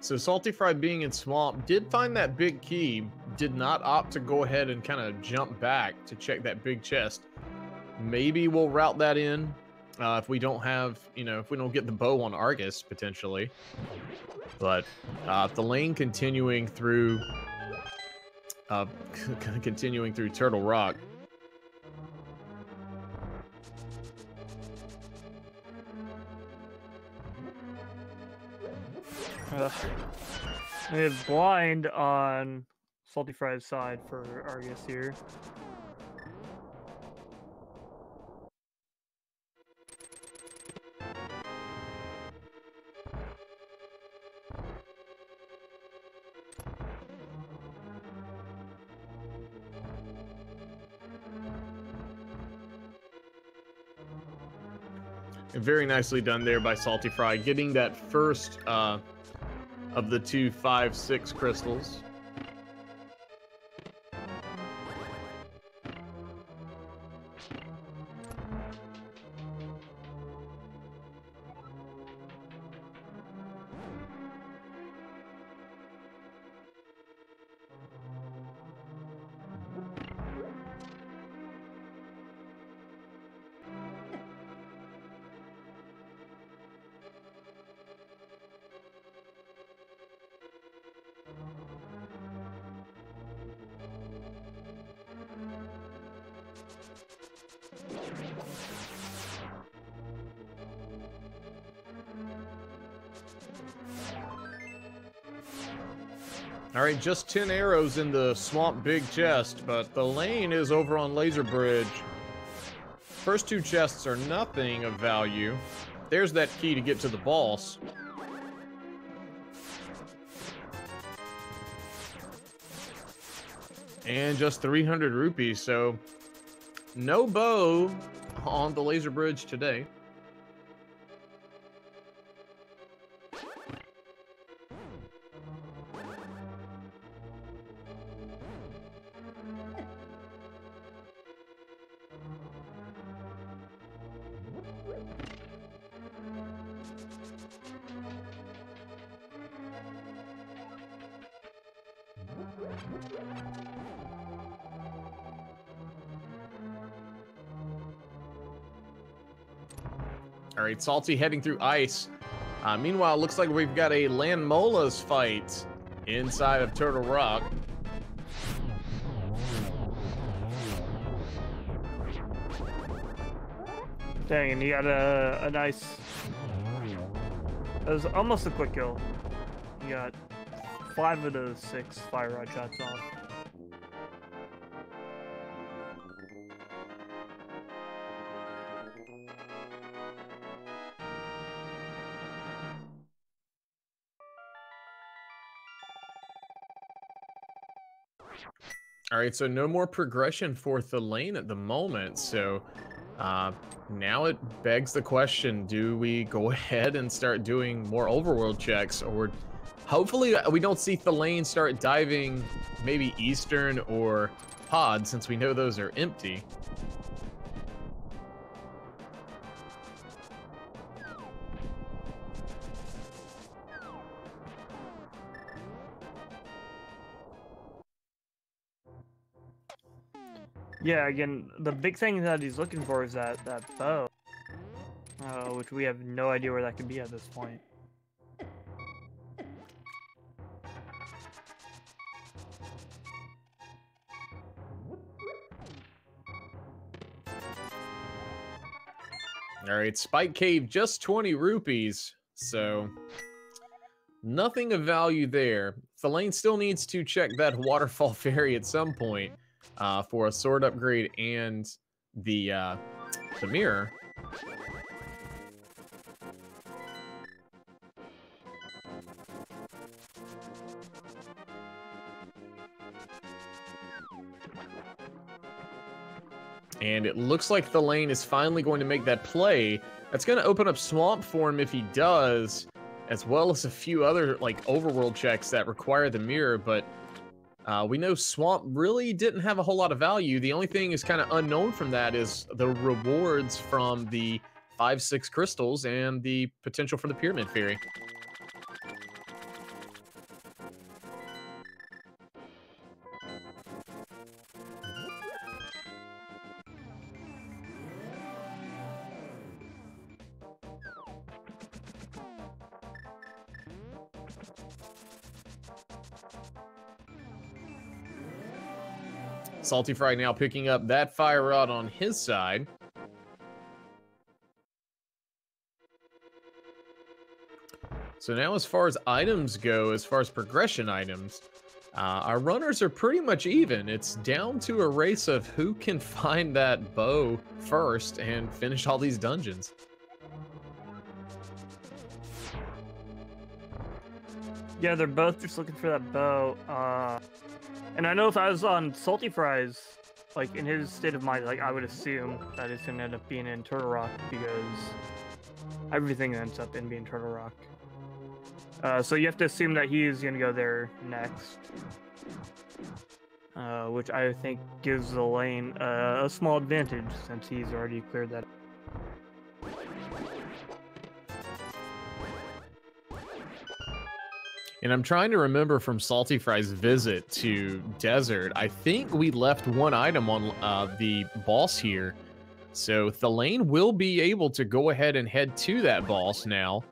So saltyphry being in swamp did find that big key, did not opt to go ahead and kind of jump back to check that big chest. Maybe we'll route that in if we don't have, if we don't get the bow on Argus potentially. But thalane continuing through Turtle Rock. We have blind on saltyphry's side for Argus here. Very nicely done there by saltyphry, getting that first of the 2, 5, 6 crystals. All right, just 10 arrows in the swamp big chest, but the lane is over on Laser Bridge. First 2 chests are nothing of value. There's that key to get to the boss. And just 300 rupees, so no bow on the Laser Bridge today. All right, Salty heading through ice. Meanwhile, looks like we've got a Landmola's fight inside of Turtle Rock. Dang, and he got a nice... It was almost a quick kill. He got 5 of those 6 fire rod shots off. All right, so no more progression for thalane at the moment. So now it begs the question, do we go ahead and start doing more overworld checks? Or hopefully we don't see thalane start diving maybe Eastern or Pod, since we know those are empty. Yeah, again, the big thing that he's looking for is that bow, which we have no idea where that could be at this point. All right, Spike Cave, just 20 rupees. So nothing of value there. Thalane still needs to check that Waterfall Ferry at some point for a sword upgrade and the mirror. And it looks like Thalane is finally going to make that play. That's going to open up Swamp for him if he does, as well as a few other like overworld checks that require the mirror, but we know Swamp really didn't have a whole lot of value. The only thing is kind of unknown from that is the rewards from the 5-6 crystals and the potential for the Pyramid Fairy. Saltyphry now picking up that fire rod on his side. So now as far as items go, as far as progression items, our runners are pretty much even. It's down to a race of who can find that bow first and finish all these dungeons. Yeah, they're both just looking for that bow. And I know if I was on Saltyphry's, like in his state of mind, like I would assume that it's gonna end up being in Turtle Rock because everything ends up in being Turtle Rock. So you have to assume that he's gonna go there next, which I think gives the lane a small advantage since he's already cleared that. And I'm trying to remember from Saltyphry's visit to Desert, I think we left one item on the boss here. So Thalane will be able to go ahead and head to that boss now.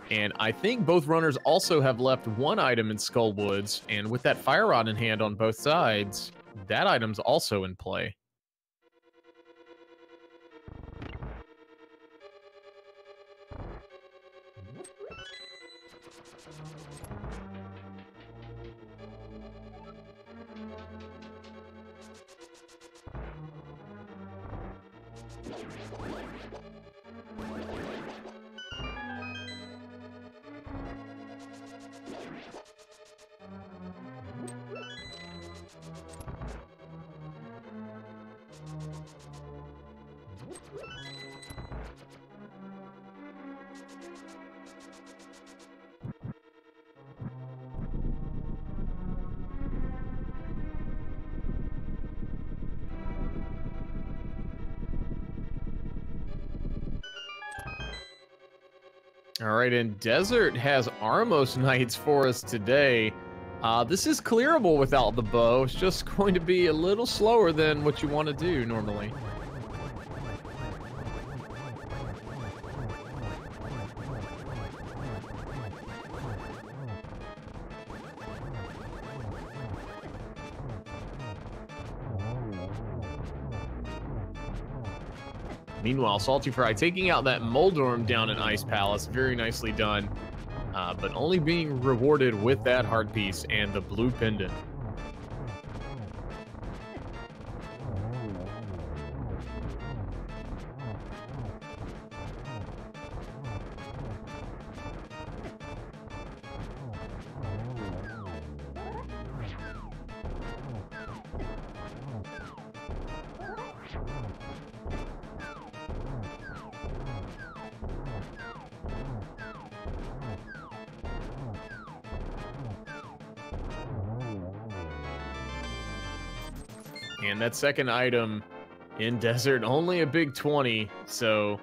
And I think both runners also have left one item in Skull Woods. And with that fire rod in hand on both sides, that item's also in play. All right, and Desert has Armos Knights for us today. This is clearable without the bow. It's just going to be a little slower than what you want to do normally. Meanwhile, Saltyphry taking out that Moldorm down in Ice Palace. Very nicely done. But only being rewarded with that heart piece and the blue pendant. And that second item in Desert, only a big 20. So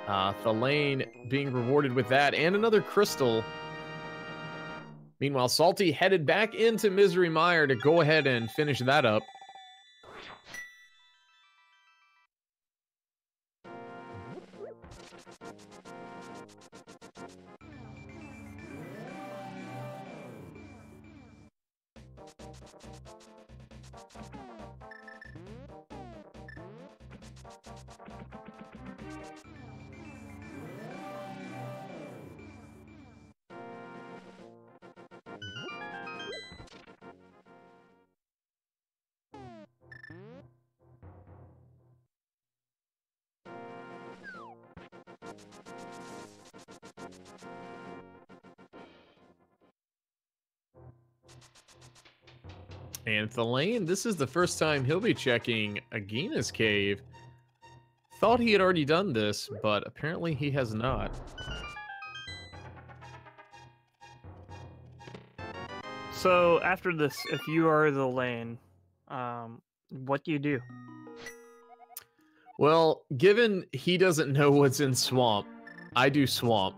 Thalane being rewarded with that and another crystal. Meanwhile, Salty headed back into Misery Mire to go ahead and finish that up. And Thalane, this is the first time he'll be checking Agina's cave. Thought he had already done this, but apparently he has not. So after this, if you are the lane, what do you do? Well, given he doesn't know what's in Swamp, I do Swamp.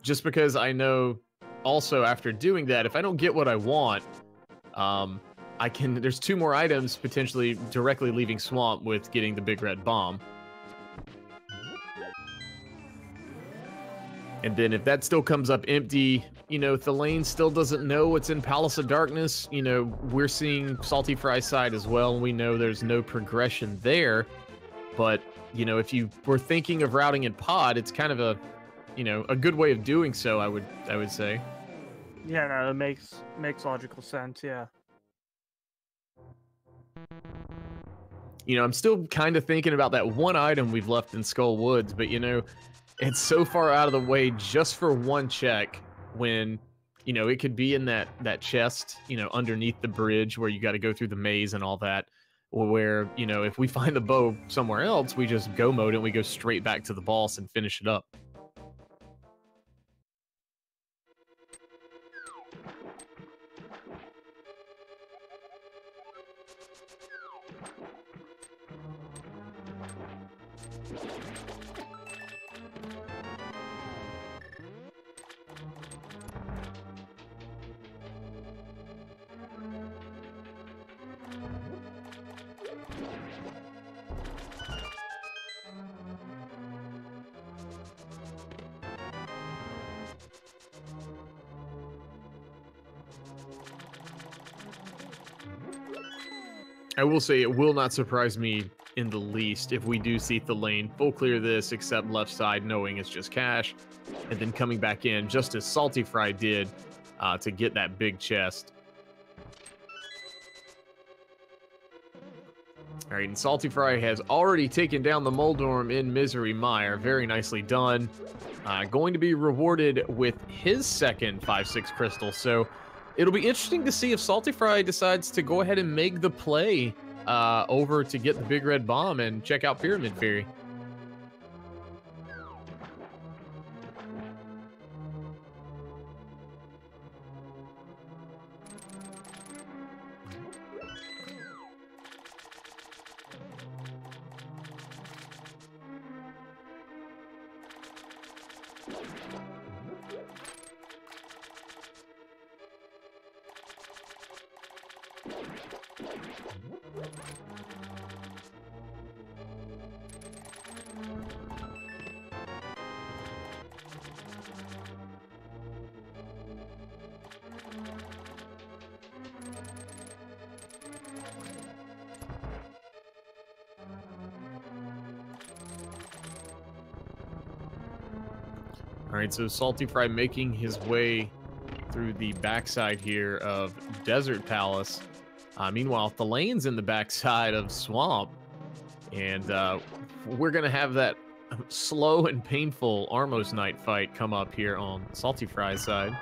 Just because I know also after doing that, if I don't get what I want, there's 2 more items potentially directly leaving Swamp with getting the big red bomb. And then if that still comes up empty, you know, Thalane still doesn't know what's in Palace of Darkness. You know, we're seeing saltyphry's side as well, and we know there's no progression there. But, you know, if you were thinking of routing in pod, it's kind of a, you know, a good way of doing so, I would say. Yeah, no, it makes logical sense, yeah. You know, I'm still kind of thinking about that one item we've left in Skull Woods, but, you know, it's so far out of the way just for one check when, you know, it could be in that chest, you know, underneath the bridge where you got to go through the maze and all that, where, you know, if we find the bow somewhere else, we just go mode and we go straight back to the boss and finish it up. I will say it will not surprise me in the least if we do see Thalane full clear this, except left side, knowing it's just cash, and then coming back in just as saltyphry did to get that big chest. All right, and saltyphry has already taken down the Moldorm in Misery Mire. Very nicely done. Going to be rewarded with his second 5/6 crystal, so it'll be interesting to see if saltyphry decides to go ahead and make the play over to get the big red bomb and check out Pyramid Fairy. All right, so saltyphry making his way through the backside here of Desert Palace. Meanwhile, Thalane's in the backside of Swamp. And we're going to have that slow and painful Armos Knight fight come up here on saltyphry's side.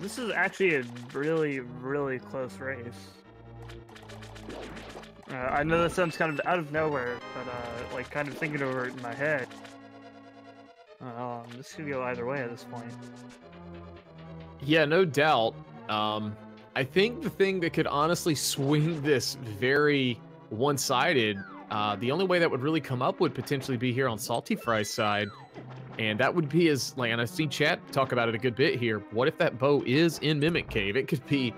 This is actually a really, really close race. I know that sounds kind of out of nowhere, but like kind of thinking over it in my head. This could go either way at this point. Yeah, no doubt. I think the thing that could honestly swing this very one-sided The only way that would really come up would potentially be here on saltyphry's side. And that would be as, like, and I've seen chat talk about it a good bit here. What if that bow is in Mimic Cave? It could be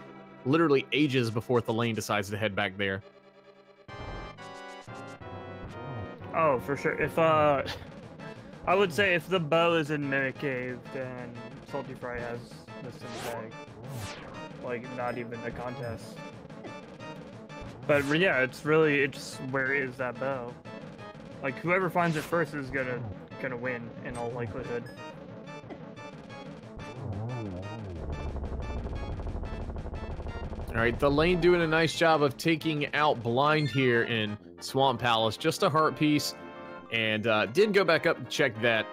literally ages before thalane decides to head back there. Oh, for sure. If I would say if the bow is in Mimic Cave, then saltyphry has this in the bag. Like, not even a contest. But yeah, it's where is that bow? Like, whoever finds it first is gonna win in all likelihood. All right, thalane doing a nice job of taking out blind here in Swamp Palace. Just a heart piece, and did go back up and check that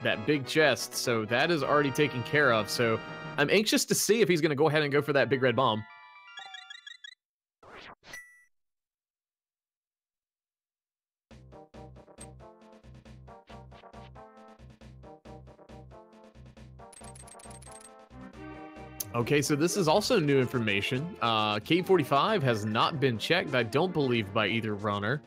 that big chest. So that is already taken care of. So I'm anxious to see if he's going to go ahead and go for that big red bomb. Okay, so this is also new information. K45 has not been checked, I don't believe, by either runner.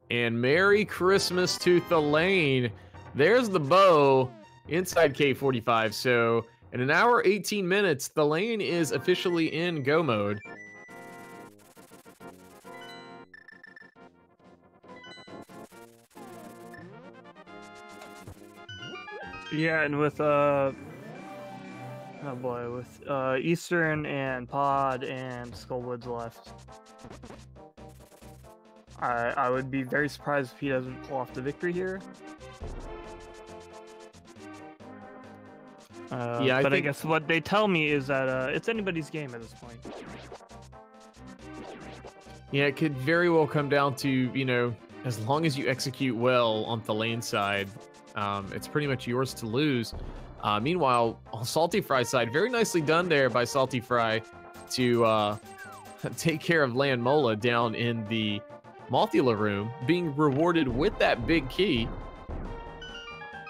And Merry Christmas to thalane. There's the bow inside K45. So in an hour, 18 minutes, thalane is officially in go mode. Yeah, and with oh boy, with Eastern and Pod and Skullwoods left, I would be very surprised if he doesn't pull off the victory here. Yeah, I guess what they tell me is that it's anybody's game at this point. Yeah, it could very well come down to, you know, as long as you execute well on thalane's side, it's pretty much yours to lose. Meanwhile, on saltyphry's side, very nicely done there by saltyphry to take care of Land Mola down in the Mothula room, being rewarded with that big key.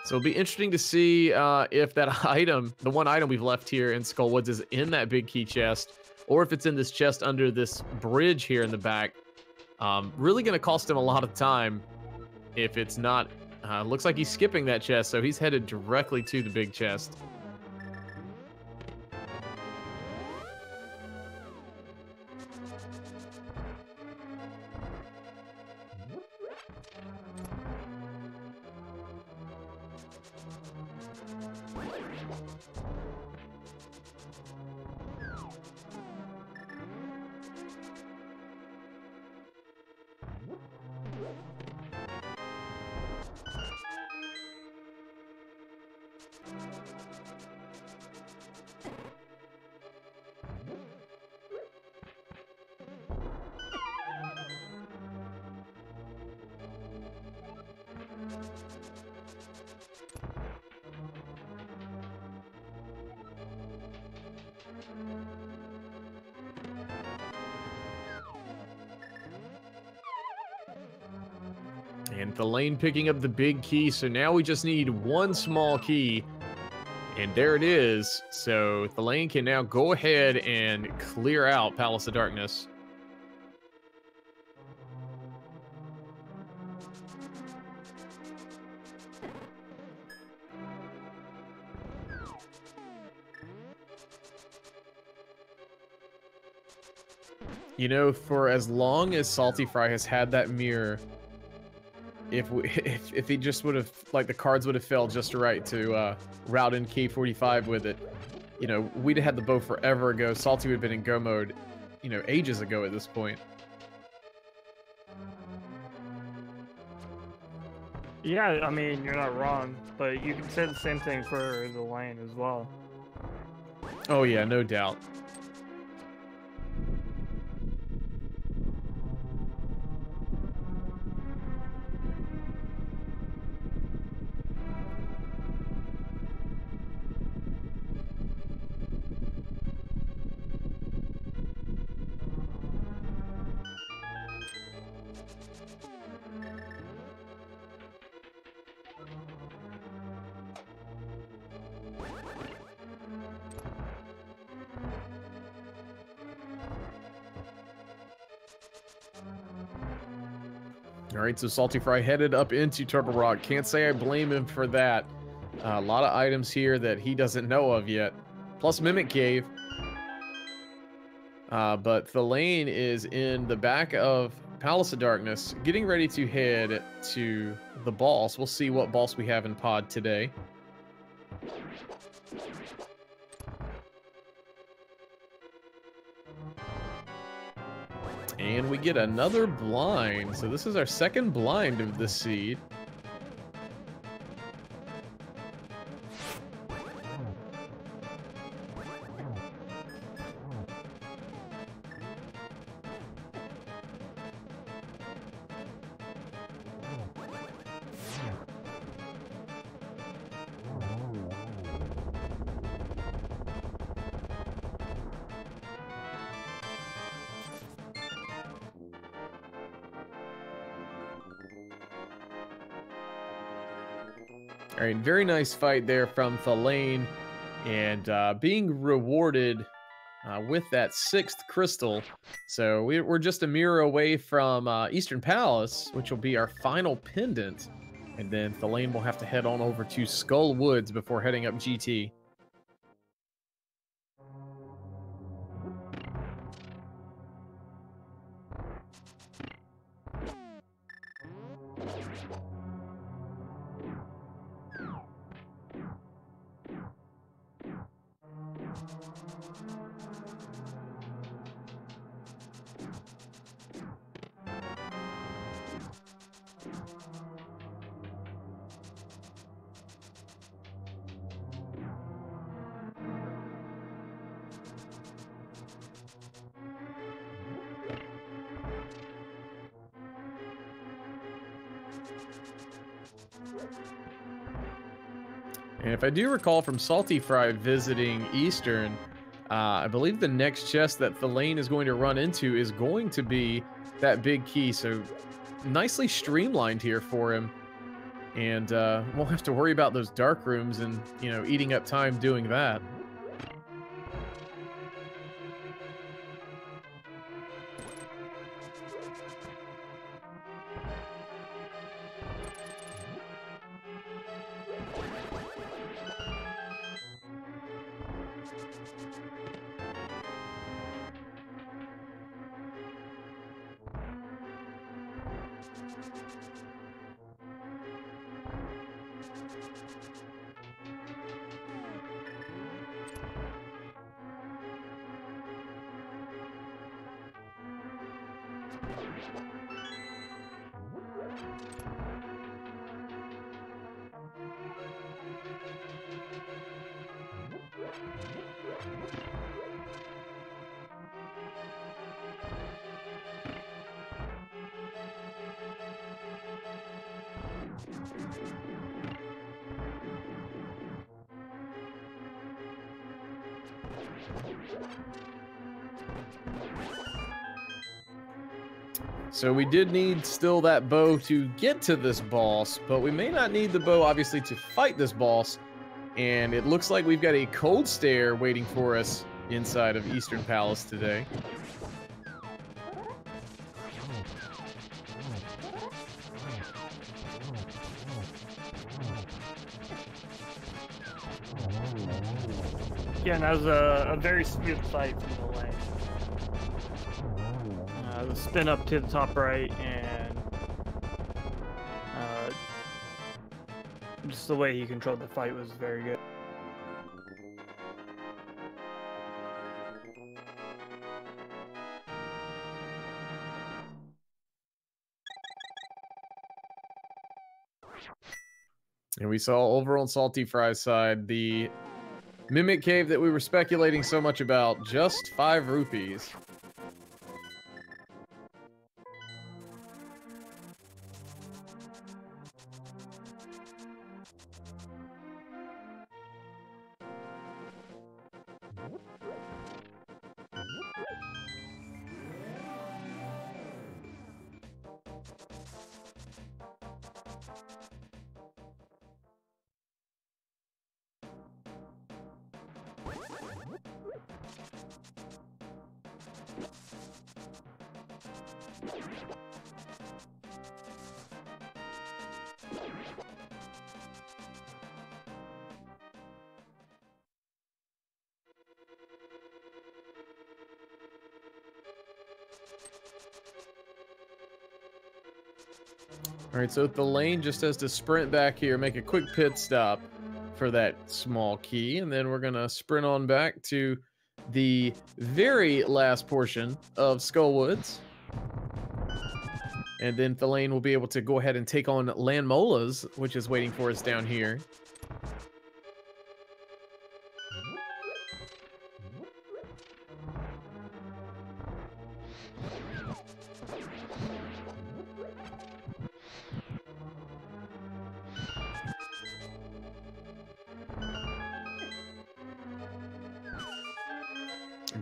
So it'll be interesting to see if that item, the one item we've left here in Skullwoods, is in that big key chest, or if it's in this chest under this bridge here in the back. Really going to cost him a lot of time if it's not. Looks like he's skipping that chest, so he's headed directly to the big chest. And thalane picking up the big key, so now we just need one small key. And there it is. So thalane can now go ahead and clear out Palace of Darkness. You know, for as long as saltyphry has had that mirror, if he just would have, like, the cards would have fell just right to route in K45 with it, you know, we'd have had the bow forever ago. Salty would have been in go mode, you know, ages ago at this point. Yeah, I mean, you're not wrong, but you can say the same thing for the lane as well. Oh yeah, no doubt. All right, so saltyphry headed up into Turtle Rock. Can't say I blame him for that. A lot of items here that he doesn't know of yet. Plus Mimic Cave. But Thalane is in the back of Palace of Darkness, getting ready to head to the boss. We'll see what boss we have in pod today. And we get another blind. So this is our second blind of the seed. All right, very nice fight there from Thalane, and being rewarded with that 6th crystal. So we're just a mirror away from Eastern Palace, which will be our final pendant. And then Thalane will have to head on over to Skull Woods before heading up GT. And if I do recall from saltyphry visiting Eastern, I believe the next chest that Thalane is going to run into is going to be that big key. So nicely streamlined here for him. And won't have to worry about those dark rooms and, you know, eating up time doing that. So we did need still that bow to get to this boss, but we may not need the bow, obviously, to fight this boss. And it looks like we've got a cold stare waiting for us inside of Eastern Palace today. Yeah, and that was a very smooth fight from the lane. The spin up to the top right, and just the way he controlled the fight was very good. And we saw over on saltyphry's side, the Mimic Cave that we were speculating so much about, just 5 rupees. All right, so thalane just has to sprint back here, make a quick pit stop for that small key, and then we're gonna sprint on back to the very last portion of Skullwoods. And then thalane will be able to go ahead and take on Landmola's, which is waiting for us down here.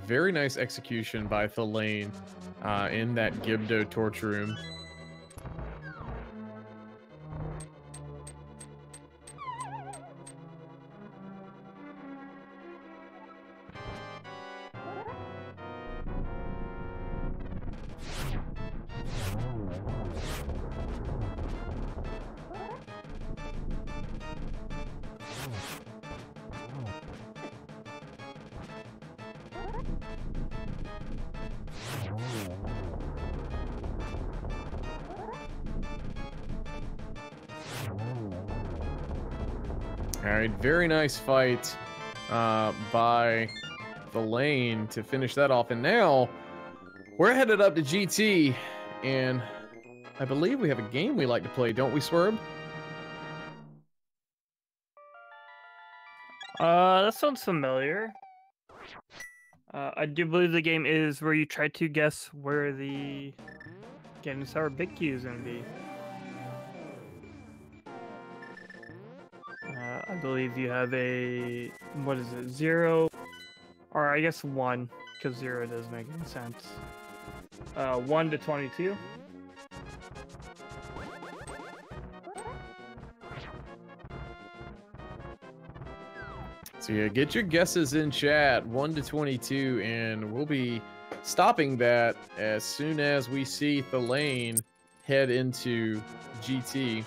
Very nice execution by thalane in that Gibdo torch room. All right, very nice fight by thalane to finish that off. And now we're headed up to GT, and I believe we have a game we like to play, don't we, Swerve? That sounds familiar. I do believe the game is where you try to guess where the Getting Sour Big Key is going to be. I believe you have a, what is it, 0, or I guess 1, because 0 doesn't make any sense. 1 to 22. So yeah, get your guesses in chat, 1 to 22, and we'll be stopping that as soon as we see thalane head into GT.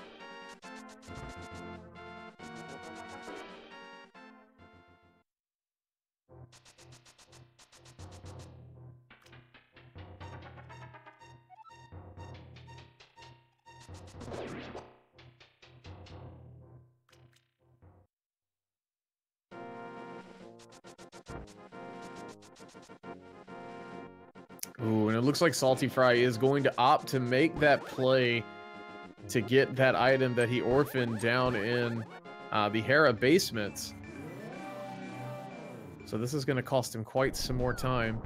Ooh, and it looks like saltyphry is going to opt to make that play to get that item that he orphaned down in the Hera basements. So this is going to cost him quite some more time.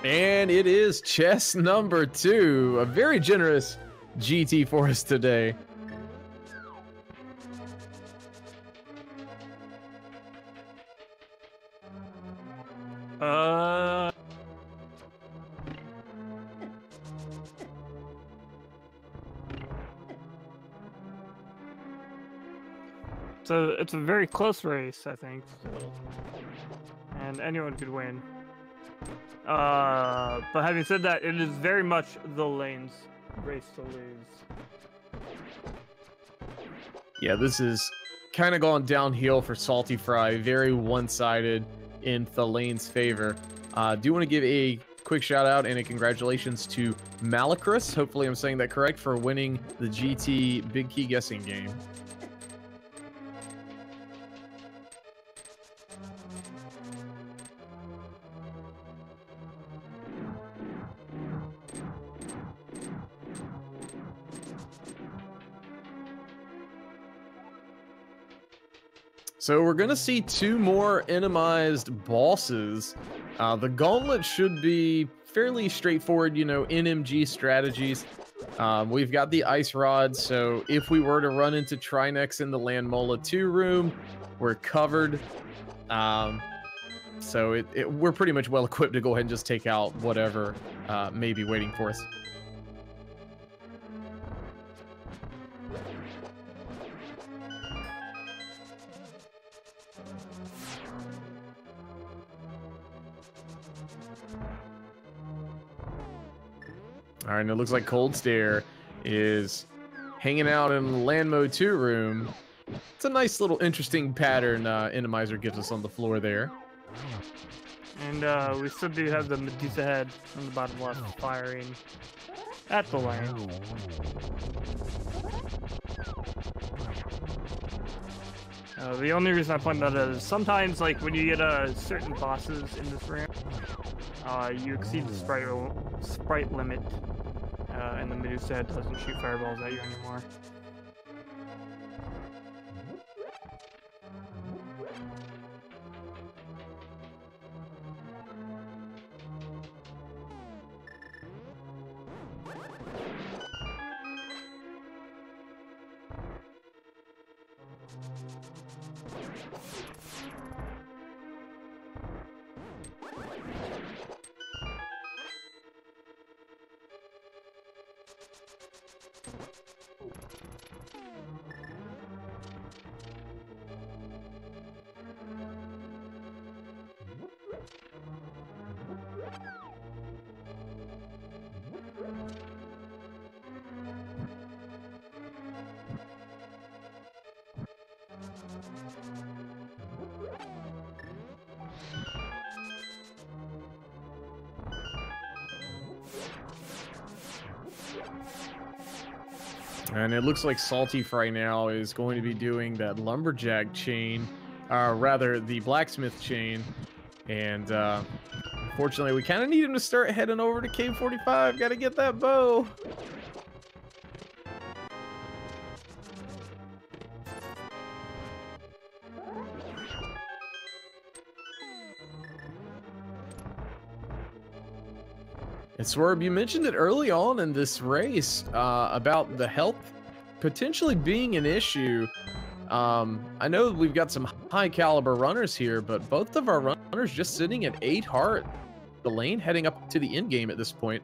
And it is chest number 2. A very generous GT for us today. So it's a very close race, I think. And anyone could win. But having said that, it is very much thalane's race to lose. Yeah, this is kind of gone downhill for saltyphry. Very one-sided in thalane's favor. Do want to give a quick shout out and a congratulations to Malacrus. Hopefully I'm saying that correct, for winning the GT Big Key guessing game. So we're going to see 2 more entomized bosses. The gauntlet should be fairly straightforward, you know, NMG strategies. We've got the ice rod, so if we were to run into Trinex in the Landmola 2 room, we're covered. So we're pretty much well equipped to go ahead and just take out whatever may be waiting for us. All right, and it looks like Cold Stare is hanging out in the Land Mode 2 room. It's a nice little interesting pattern Randomizer gives us on the floor there. And we still do have the Medusa head on the bottom left firing at the lane. The only reason I point that out is sometimes, like, when you get certain bosses in this ramp, you exceed the sprite limit, and the Medusa head doesn't shoot fireballs at you anymore. And it looks like saltyphry now is going to be doing that lumberjack chain, or rather the blacksmith chain. And unfortunately, we kind of need him to start heading over to Cave 45. Got to get that bow. And Swerve, you mentioned it early on in this race about the health potentially being an issue. I know we've got some high caliber runners here, but both of our runners just sitting at 8 heart. The lane heading up to the end game at this point.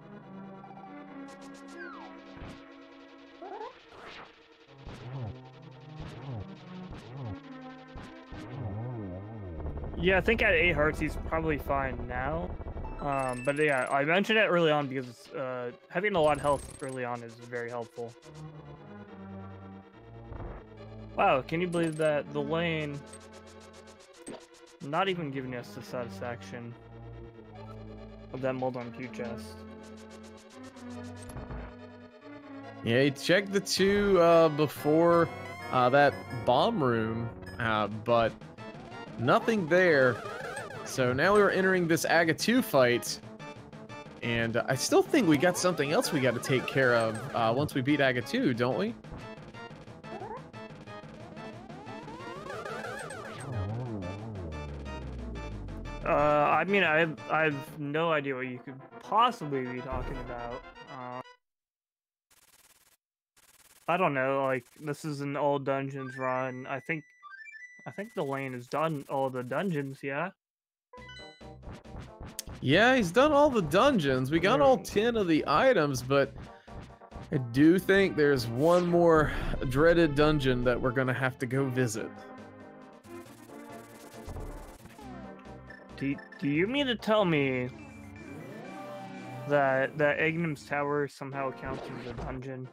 Yeah, I think at 8 hearts he's probably fine now. But yeah, I mentioned it early on because having a lot of health early on is very helpful. Wow, can you believe that the lane not even giving us the satisfaction of that mold-on Q chest? Yeah, he checked the 2 before that bomb room, but nothing there. So now we're entering this Aga 2 fight, and I still think we got something else we got to take care of once we beat Aga 2, don't we? I mean, I have no idea what you could possibly be talking about. I don't know. Like, this is an all dungeons run. I think the lane has done all the dungeons. Yeah. Yeah, he's done all the dungeons. We got all 10 of the items, but I do think there's one more dreaded dungeon that we're gonna have to go visit. Do you mean to tell me that Agnum's Tower somehow counts as a dungeon?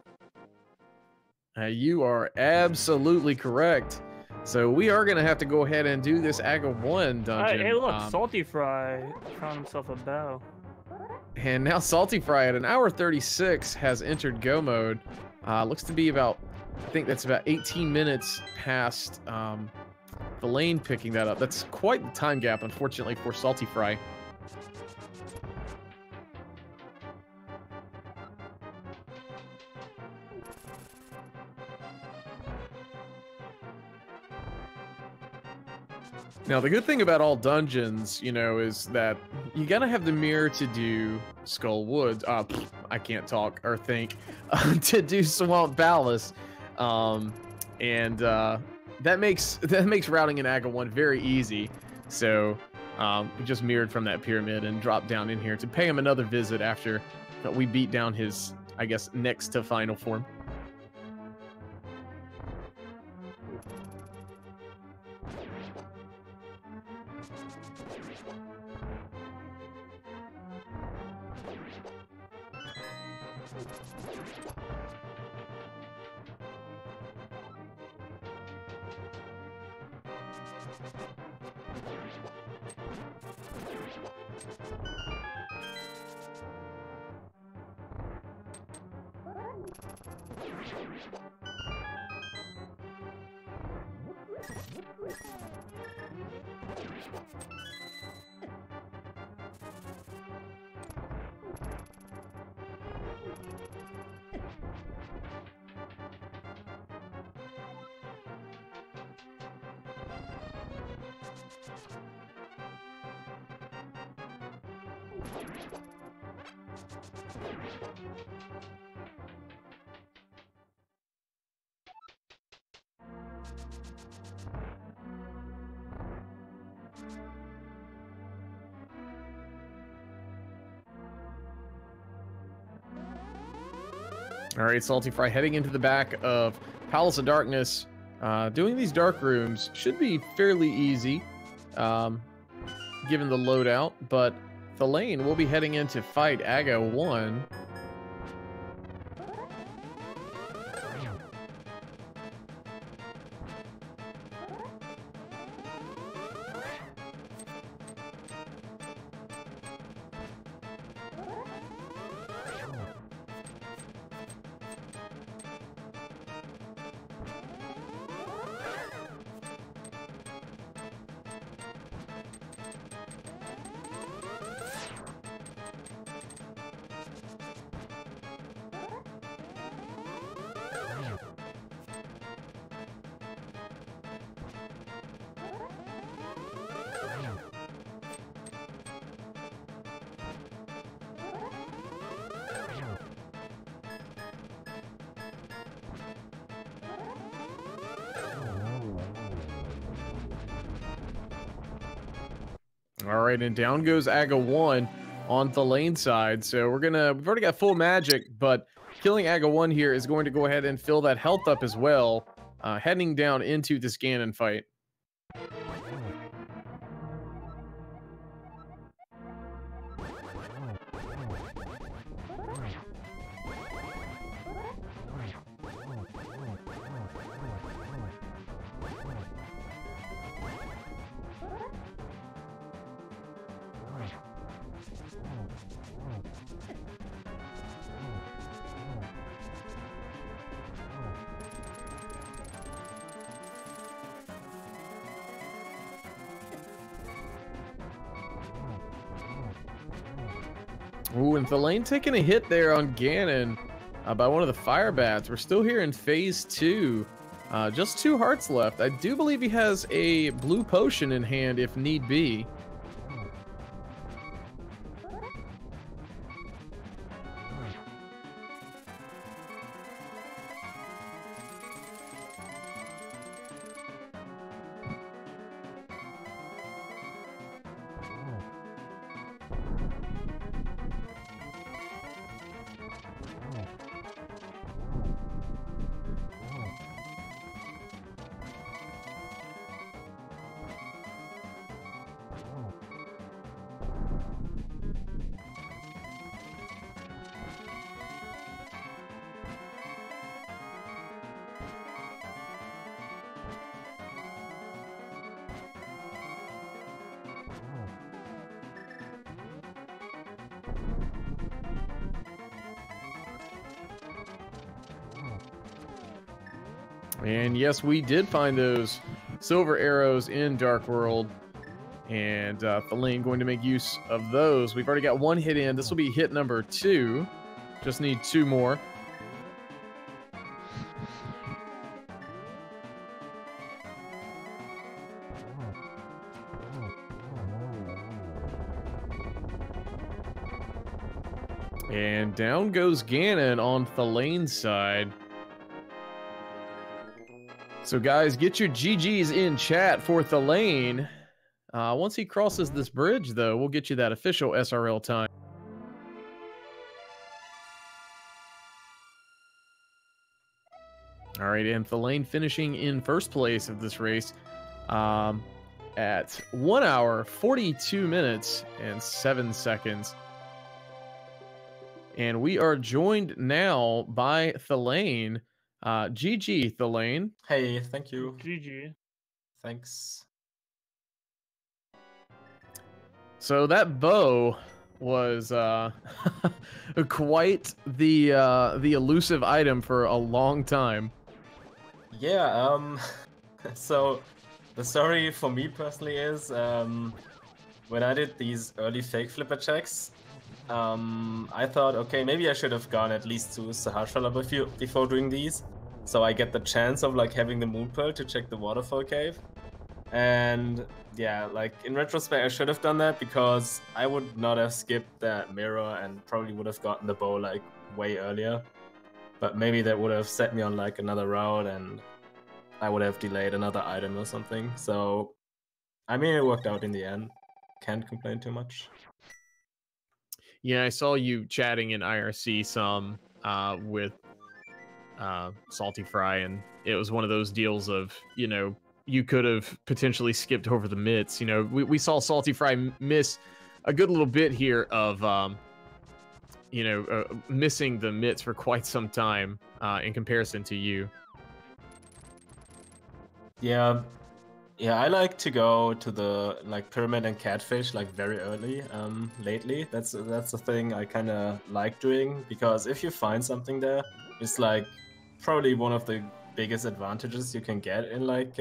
You are absolutely correct. So we are going to have to go ahead and do this Aga 1 dungeon. Hey, look, saltyphry found himself a bow. And now saltyphry at an hour 36 has entered go mode. Looks to be about, I think that's about 18 minutes past the lane picking that up. That's quite the time gap, unfortunately, for saltyphry. Now, the good thing about all dungeons, you know, is that you gotta have the mirror to do Skull Woods. I can't talk or think. To do Swamp Palace. That makes routing in Aga 1 very easy. So we just mirrored from that pyramid and dropped down in here to pay him another visit after we beat down his, I guess, next to final form. All right, saltyphry heading into the back of Palace of Darkness. Doing these dark rooms should be fairly easy, given the loadout, but thalane will be heading in to fight Aga 1. All right, and down goes Aga 1 on the lane side. So we've already got full magic, but killing Aga 1 here is going to go ahead and fill that health up as well, heading down into this Ganon fight. Ooh, and thalane taking a hit there on Ganon by one of the fire bats. We're still here in phase 2. Just 2 hearts left. I do believe he has a blue potion in hand if need be. And yes, we did find those silver arrows in Dark World, and thalane going to make use of those. We've already got 1 hit in. This will be hit number 2. Just need 2 more. And down goes Ganon on Thalane's side. So guys, get your GGs in chat for Thalane. Once he crosses this bridge, though, we'll get you that official SRL time. All right, and Thalane finishing in first place of this race at 1 hour, 42 minutes, and 7 seconds. And we are joined now by Thalane. GG, Thalane. Hey, thank you. GG. Thanks. So that bow was quite the elusive item for a long time. Yeah, so the story for me personally is when I did these early fake flipper checks, I thought, okay, maybe I should have gone at least to Sahasrara before doing these, so I get the chance of like having the moon pearl to check the waterfall cave. And yeah, like in retrospect, I should have done that because I would not have skipped that mirror and probably would have gotten the bow like way earlier. But maybe that would have set me on like another route and I would have delayed another item or something. So, I mean, it worked out in the end. Can't complain too much. Yeah, I saw you chatting in IRC some with saltyphry, and it was one of those deals of, you know, you could have potentially skipped over the mitts. You know, we saw saltyphry miss a good little bit here of, you know, missing the mitts for quite some time in comparison to you. Yeah, I like to go to the like pyramid and catfish like very early. Lately, that's a thing I kind of like doing because if you find something there, it's like probably one of the biggest advantages you can get in like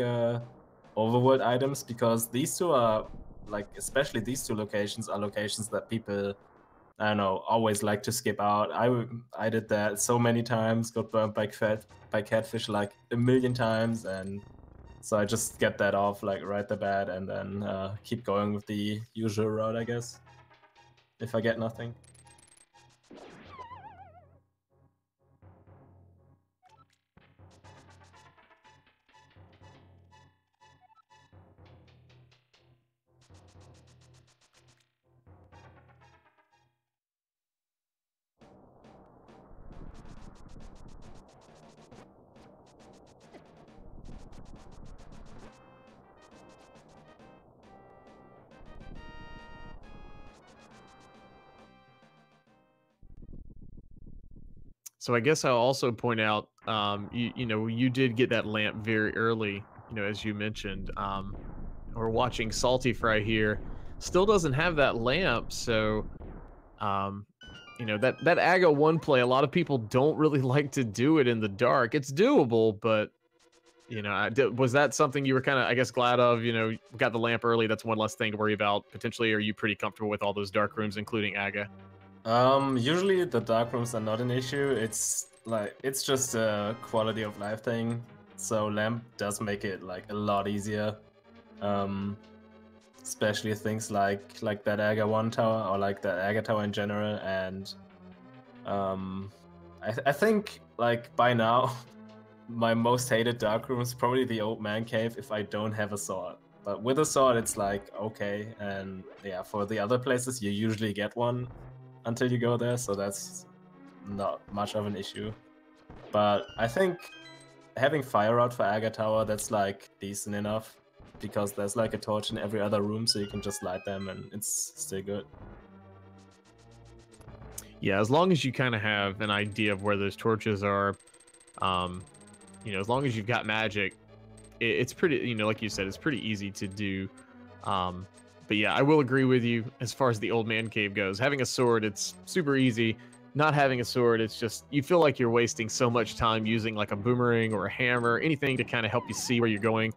overworld items, because these two are like, especially these two locations are locations that people, I don't know, always like to skip out. I did that so many times, got burnt by catfish like a million times, and so I just get that off like right the bat and then keep going with the usual route, I guess, if I get nothing. So I guess I'll also point out, you know, you did get that lamp very early, you know, as you mentioned. We're watching saltyphry here, still doesn't have that lamp, so, you know, that Aga 1 play, a lot of people don't really like to do it in the dark. It's doable, but, you know, was that something you were kind of, I guess, glad of? You know, got the lamp early, that's one less thing to worry about, potentially. Are you pretty comfortable with all those dark rooms, including Aga? Usually the dark rooms are not an issue. It's like, it's just a quality of life thing. So lamp does make it like a lot easier. Especially things like that Aga 1 tower or like that Aga tower in general. And I think like by now my most hated dark room is probably the old man cave if I don't have a sword. But with a sword it's like okay, and yeah, for the other places you usually get one until you go there, so that's not much of an issue. But I think having fire out for Aga tower, that's like decent enough, because there's like a torch in every other room, so you can just light them and it's still good. Yeah, as long as you kind of have an idea of where those torches are, you know, as long as you've got magic, it's pretty, you know, like you said, it's pretty easy to do. But yeah, I will agree with you as far as the old man cave goes. Having a sword, it's super easy. Not having a sword, it's just, you feel like you're wasting so much time using like a boomerang or a hammer, anything to kind of help you see where you're going.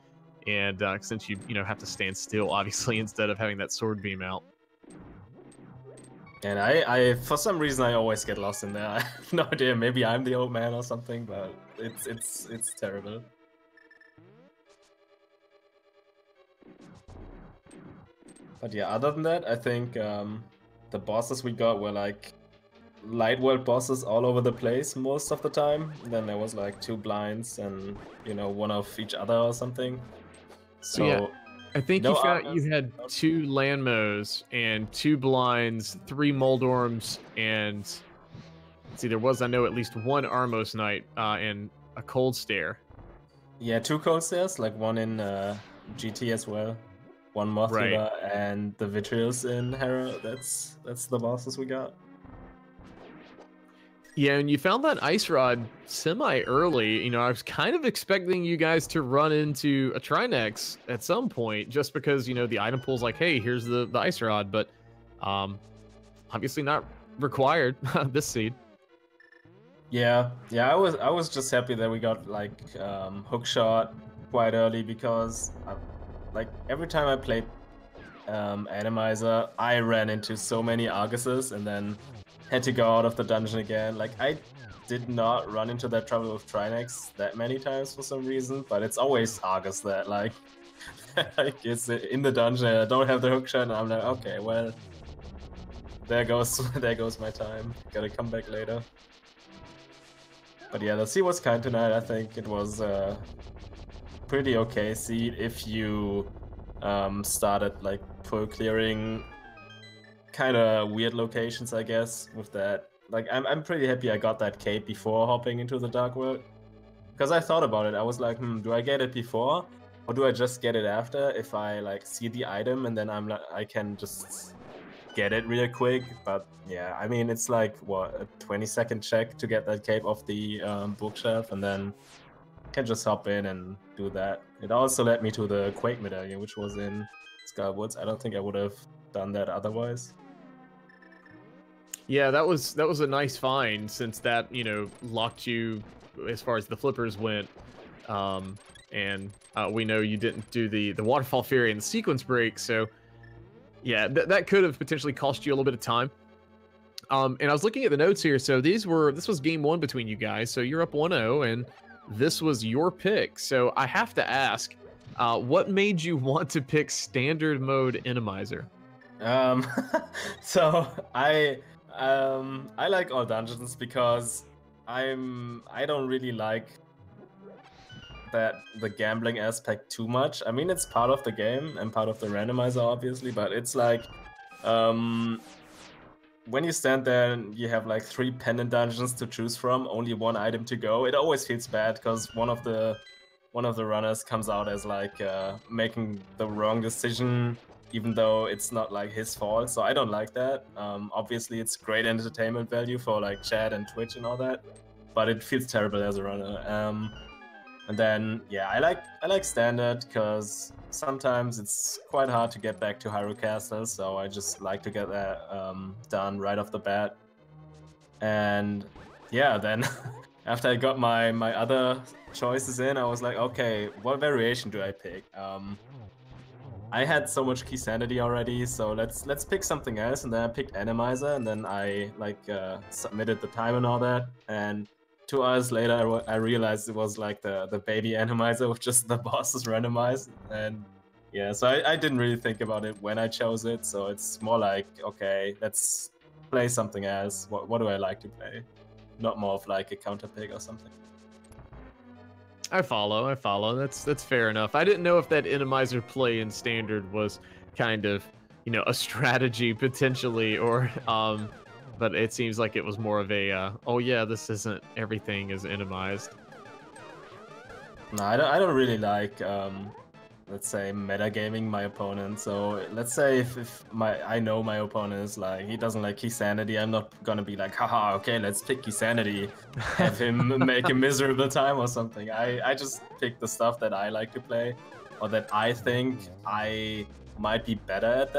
And since you know, have to stand still, obviously, instead of having that sword beam out. And I for some reason I always get lost in there. I have no idea, maybe I'm the old man or something, but it's terrible. But yeah, other than that, I think the bosses we got were like light world bosses all over the place most of the time. Then there was like 2 blinds and, you know, one of each other or something. So yeah, I think no you found armors, you had 2 Landmos and 2 blinds, 3 Moldorms, and let's see, there was, I know, at least 1 Armos Knight and a Cold Stare. Yeah, 2 cold stairs, like 1 in GT as well. 1 Moth Right. River and the Vitrios in Hera. That's the bosses we got. Yeah, and you found that Ice Rod semi-early. You know, I was kind of expecting you guys to run into a Trinex at some point, just because, you know, the item pool's like, hey, here's the Ice Rod, but obviously not required this seed. Yeah, I was just happy that we got like hook shot quite early because like every time I played Randomizer, I ran into so many Arguses and then had to go out of the dungeon again. Like I did not run into that trouble with Trinex that many times for some reason, but it's always Argus that like, like it's in the dungeon. I don't have the hook shot, and I'm like, okay, well, there goes my time. Gotta come back later. But yeah, the seed was kind tonight. I think it was a pretty okay seed if you started like full clearing kind of weird locations, I guess, with that. Like, I'm pretty happy I got that cape before hopping into the Dark World. Because I thought about it. I was like, do I get it before? Or do I just get it after if I, like, see the item and then I can just get it real quick? But, yeah, I mean, it's like, what, a 20-second check to get that cape off the bookshelf, and then I can just hop in and do that. It also led me to the Quake medallion, which was in Skywoods. I don't think I would have done that otherwise. Yeah, that was a nice find, since that, you know, locked you as far as the flippers went. And we know you didn't do the Waterfall Fury and the sequence break, so yeah, that could have potentially cost you a little bit of time. And I was looking at the notes here, so this was game 1 between you guys, so you're up 1-0, and this was your pick. So I have to ask, what made you want to pick standard mode Randomizer? So I like all dungeons because I don't really like the gambling aspect too much. I mean, it's part of the game and part of the randomizer, obviously, but it's like when you stand there and you have like 3 pendant dungeons to choose from, only 1 item to go, it always feels bad because one of the runners comes out as like making the wrong decision, even though it's not like his fault. So I don't like that. Obviously it's great entertainment value for like chat and Twitch and all that, but it feels terrible as a runner. And then yeah, I like standard because sometimes it's quite hard to get back to Hyrule Castle, so I just like to get that done right off the bat. And yeah, then after I got my other choices in, I was like, okay, what variation do I pick? I had so much key sanity already, so let's pick something else. And then I picked Randomizer, and then I like submitted the time and all that. And 2 hours later, I realized it was like the baby Randomizer with just the bosses randomized. And yeah, so I didn't really think about it when I chose it. So it's more like, okay, let's play something else. What do I like to play? Not more of like a counter pick or something. I follow. That's fair enough. I didn't know if that Randomizer play in standard was kind of, you know, a strategy potentially, or but it seems like it was more of a oh yeah, this isn't everything is randomized. No, I don't really like let's say metagaming my opponent. So let's say if I know my opponent is like, he doesn't like key sanity, I'm not gonna be like, haha, okay, let's pick key sanity, have him make a miserable time or something. I just pick the stuff that I like to play, or that I think I might be better at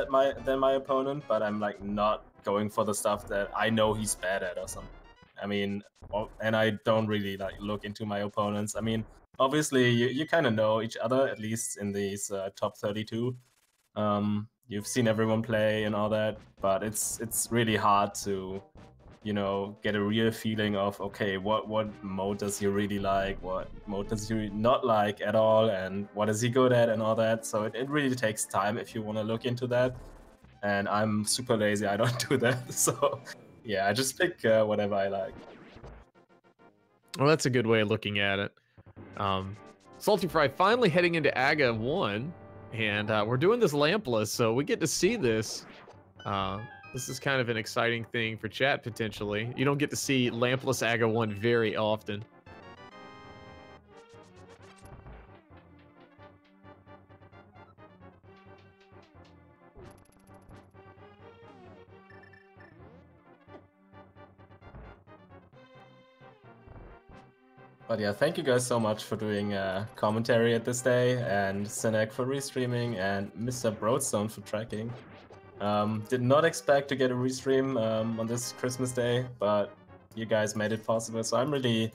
than my opponent, but I'm like not going for the stuff that I know he's bad at or something. I mean, and I don't really like look into my opponents. I mean, obviously you kind of know each other, at least in these top 32. You've seen everyone play and all that, but it's really hard to, you know, get a real feeling of, okay, what mode does he really like, what mode does he not like at all, and what is he good at and all that. So it really takes time if you want to look into that, and I'm super lazy. I don't do that. So yeah, I just pick whatever I like. Well, that's a good way of looking at it. Saltyphry finally heading into Aga 1, and we're doing this lampless, so we get to see this. This is kind of an exciting thing for chat, potentially. You don't get to see lampless Aga 1 very often. But yeah, thank you guys so much for doing commentary at this day, and Sinek for restreaming, and Mr. Broadstone for tracking. Did not expect to get a restream on this Christmas day, but you guys made it possible, so I'm really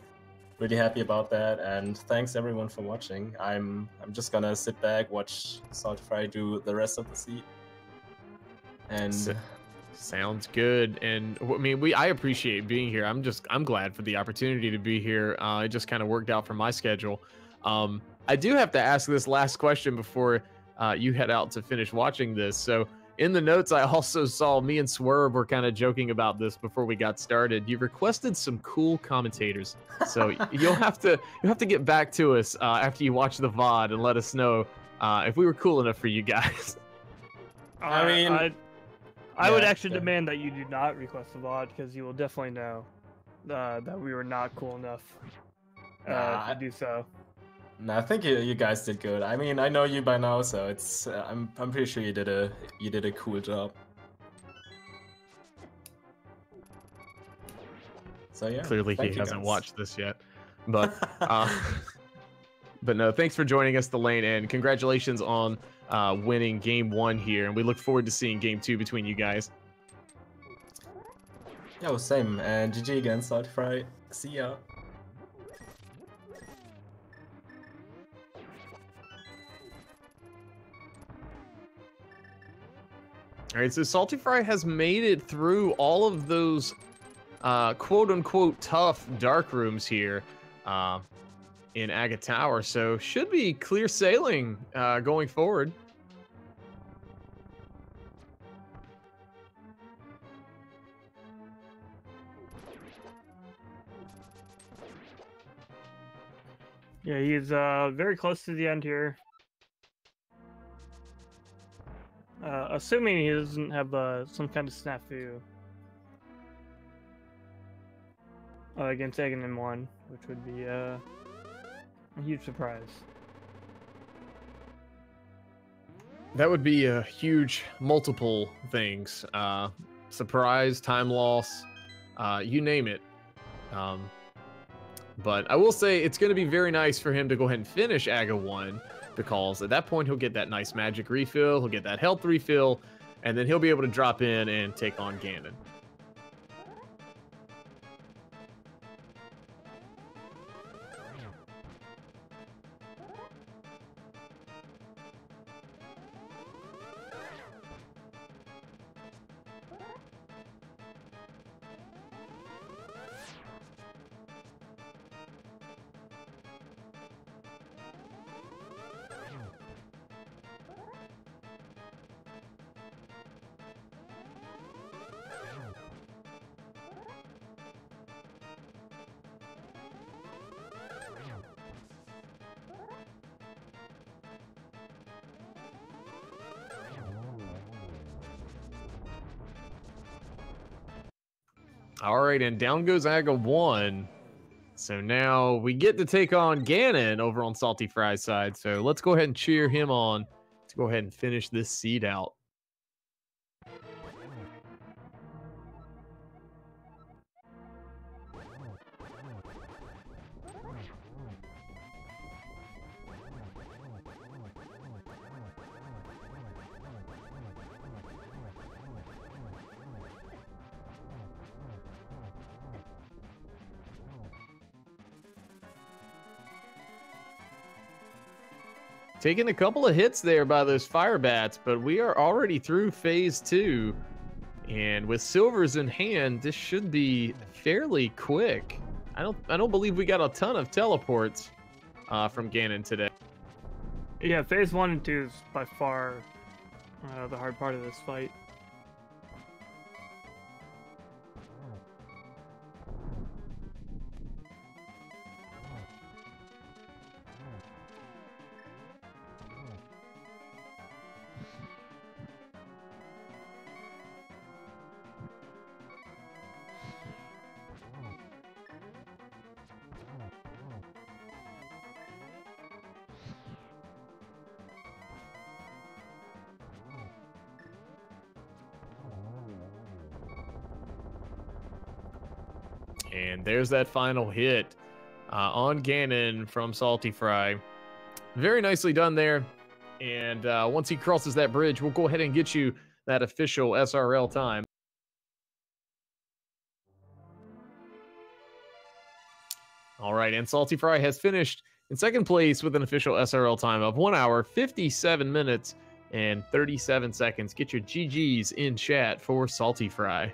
happy about that, and thanks everyone for watching. I'm just gonna sit back, watch Saltyphry do the rest of the seat. And sounds good. And I mean, I appreciate being here. I'm glad for the opportunity to be here. It just kind of worked out for my schedule. I do have to ask this last question before you head out to finish watching this. So in the notes, I also saw me and Swerve were kind of joking about this before we got started. You requested some cool commentators, so you'll have to get back to us after you watch the VOD and let us know if we were cool enough for you guys. I mean, I would actually demand that you do not request the VOD, because you will definitely know that we were not cool enough to do so. No, I think you guys did good. I mean, I know you by now, so it's I'm pretty sure you did a cool job. So yeah. Clearly he hasn't watched this yet, but but no, thanks for joining us, thalane, and congratulations on winning game 1 here, and we look forward to seeing game 2 between you guys. Yo, same, and GG again, Saltyphry. See ya. All right, so Saltyphry has made it through all of those quote-unquote tough dark rooms here in Aga Tower, so should be clear sailing going forward. Yeah, he's very close to the end here. Assuming he doesn't have some kind of snafu against Egan in 1, which would be a huge surprise. That would be a huge multiple things. Surprise, time loss, you name it. But I will say it's going to be very nice for him to go ahead and finish Aga 1, because at that point he'll get that nice magic refill, he'll get that health refill, and then he'll be able to drop in and take on Ganon. All right, and down goes Aga 1. So now we get to take on Ganon over on Saltyphry's side. So let's go ahead and cheer him on to go ahead and finish this seed out. Taking a couple of hits there by those fire bats, but we are already through phase 2. And with silvers in hand, this should be fairly quick. I don't believe we got a ton of teleports from Ganon today. Yeah, phase 1 and 2 is by far the hard part of this fight. And there's that final hit on Ganon from saltyphry. Very nicely done there. And once he crosses that bridge, we'll go ahead and get you that official SRL time. All right, and saltyphry has finished in second place with an official SRL time of 1 hour, 57 minutes, and 37 seconds. Get your GGs in chat for saltyphry.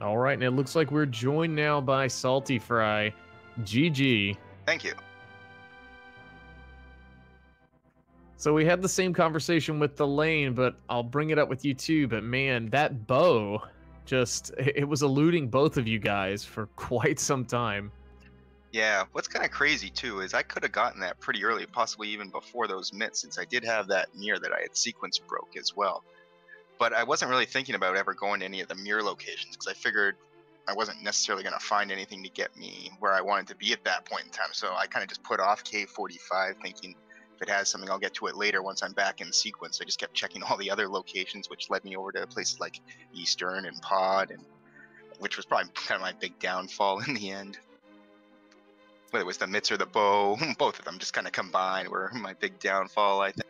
All right, and it looks like we're joined now by saltyphry. GG. Thank you. So we had the same conversation with thalane, but I'll bring it up with you too. But man, that bow just, it was eluding both of you guys for quite some time. Yeah, what's kind of crazy too is I could have gotten that pretty early, possibly even before those mitts, since I did have that mirror that I had sequence broke as well. But I wasn't really thinking about ever going to any of the mirror locations because I figured I wasn't necessarily going to find anything to get me where I wanted to be at that point in time. So I kind of just put off K45 thinking if it has something, I'll get to it later once I'm back in sequence. I just kept checking all the other locations, which led me over to places like Eastern and Pod, and which was probably kind of my big downfall in the end. Whether it was the mitts or the bow, both of them just kind of combined were my big downfall, I think.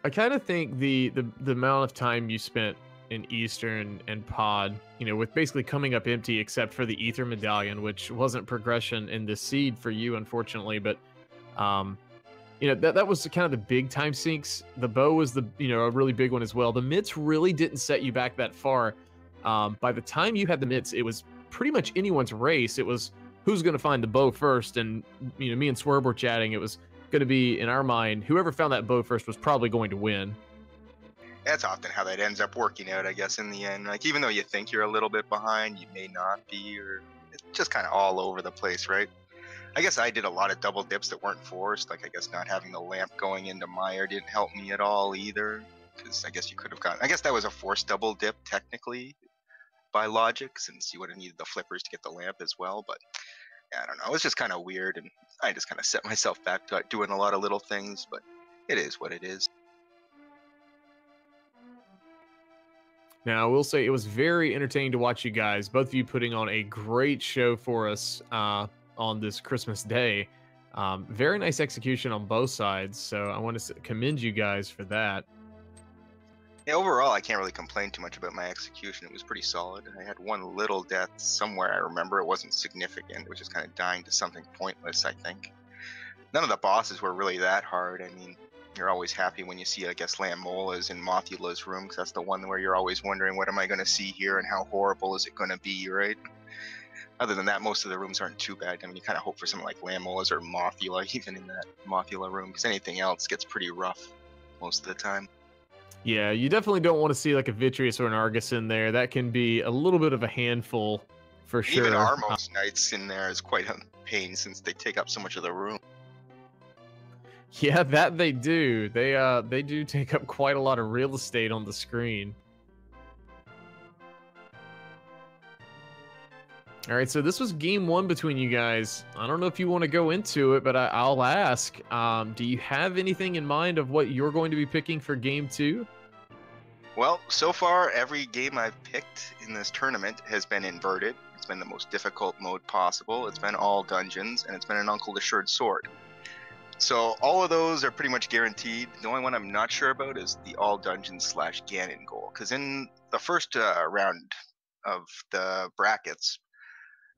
I kind of think the amount of time you spent in Eastern and Pod, you know, with basically coming up empty except for the Ether Medallion, which wasn't progression in the seed for you, unfortunately, but you know, that was kind of the big time sinks. The bow was the, you know, a really big one as well. The mitts really didn't set you back that far. By the time you had the mitts, it was pretty much anyone's race. It was who's going to find the bow first, and you know, me and Swerve were chatting. It was going to be, in our mind, whoever found that bow first was probably going to win. That's often how that ends up working out, I guess, in the end. Like, even though you think you're a little bit behind, you may not be, or it's just kind of all over the place, right? I guess I did a lot of double dips that weren't forced. Like, I guess not having the lamp going into Mire didn't help me at all either, because I guess you could have gotten, I guess that was a forced double dip technically by logic, since you would have needed the flippers to get the lamp as well. But yeah, I don't know, it was just kind of weird, and I just kind of set myself back to doing a lot of little things, but it is what it is. Now, I will say it was very entertaining to watch you guys, both of you putting on a great show for us on this Christmas day. Very nice execution on both sides, so I want to commend you guys for that. Yeah, overall, I can't really complain too much about my execution. It was pretty solid. I had one little death somewhere, I remember. It wasn't significant. It was just kind of dying to something pointless, I think. None of the bosses were really that hard. I mean, you're always happy when you see, I guess, Lamola's in Mothula's room, because that's the one where you're always wondering, what am I going to see here, and how horrible is it going to be, right? Other than that, most of the rooms aren't too bad. I mean, you kind of hope for something like Lamola's or Mothula, even in that Mothula room, because anything else gets pretty rough most of the time. Yeah, you definitely don't want to see like a Vitreous or an Argus in there. That can be a little bit of a handful for sure. Even Armos Knights in there is quite a pain since they take up so much of the room. Yeah, that they do. They do take up quite a lot of real estate on the screen. All right, so this was game one between you guys. I don't know if you want to go into it, but I'll ask. Do you have anything in mind of what you're going to be picking for game two? Well, so far, every game I've picked in this tournament has been inverted. It's been the most difficult mode possible. It's been all dungeons, and it's been an Uncle Assured Sword. So all of those are pretty much guaranteed. The only one I'm not sure about is the all dungeons / Ganon goal. Because in the first round of the brackets,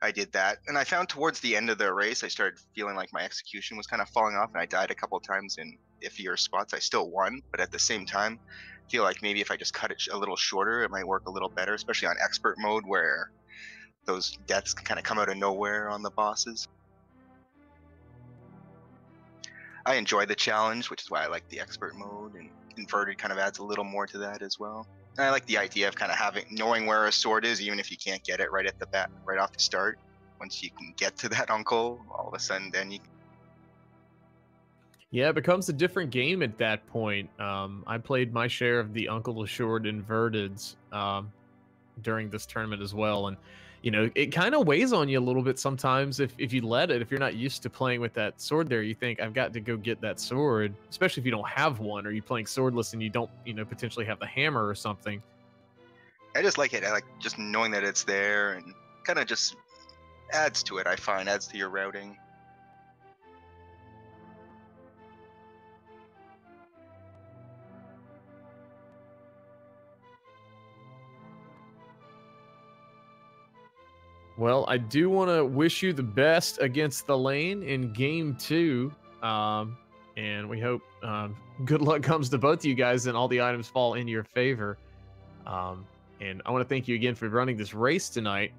I did that, and I found towards the end of the race, I started feeling like my execution was kind of falling off, and I died a couple times in iffier spots. I still won, but at the same time, I feel like maybe if I just cut it a little shorter, it might work a little better, especially on expert mode where those deaths can kind of come out of nowhere on the bosses. I enjoy the challenge, which is why I like the expert mode, and inverted kind of adds a little more to that as well. And I like the idea of kind of knowing where a sword is, even if you can't get it right at the bat, right off the start. Once you can get to that uncle, all of a sudden, then you. Yeah, it becomes a different game at that point. I played my share of the Uncle Assured Inverteds. during this tournament as well. And, you know, it kind of weighs on you a little bit sometimes if you let it. If you're not used to playing with that sword there, you think, I've got to go get that sword, especially if you don't have one, or you're playing swordless and you don't, you know, potentially have the hammer or something. I just like it. I like just knowing that it's there, and kind of just adds to it, I find, adds to your routing. Well, I do want to wish you the best against Thalane in Game 2. And we hope good luck comes to both of you guys and all the items fall in your favor. And I want to thank you again for running this race tonight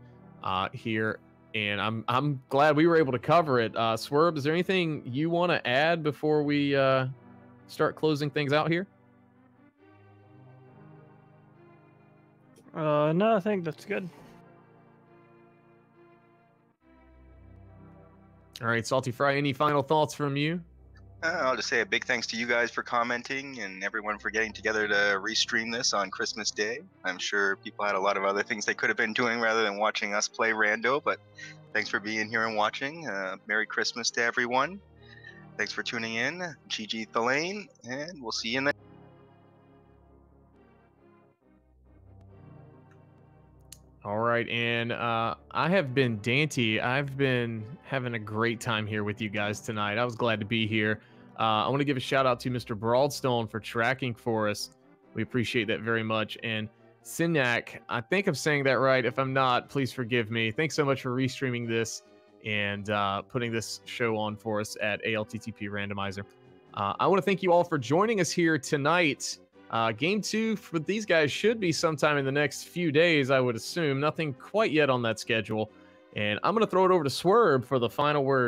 here. And I'm glad we were able to cover it. Swerve, is there anything you want to add before we start closing things out here? No, I think that's good. All right, saltyphry, any final thoughts from you? I'll just say a big thanks to you guys for commenting and everyone for getting together to restream this on Christmas Day. I'm sure people had a lot of other things they could have been doing rather than watching us play Rando, but thanks for being here and watching. Merry Christmas to everyone. Thanks for tuning in. GG Thalane, and we'll see you next. All right, and I have been Dante. I've been having a great time here with you guys tonight. I was glad to be here. I want to give a shout out to Mr. Broadstone for tracking for us. We appreciate that very much. And Sinyak, I think I'm saying that right. If I'm not, please forgive me. Thanks so much for restreaming this and putting this show on for us at ALTTP Randomizer. I want to thank you all for joining us here tonight. Game 2 for these guys should be sometime in the next few days, I would assume. Nothing quite yet on that schedule. And I'm going to throw it over to Swerve for the final word.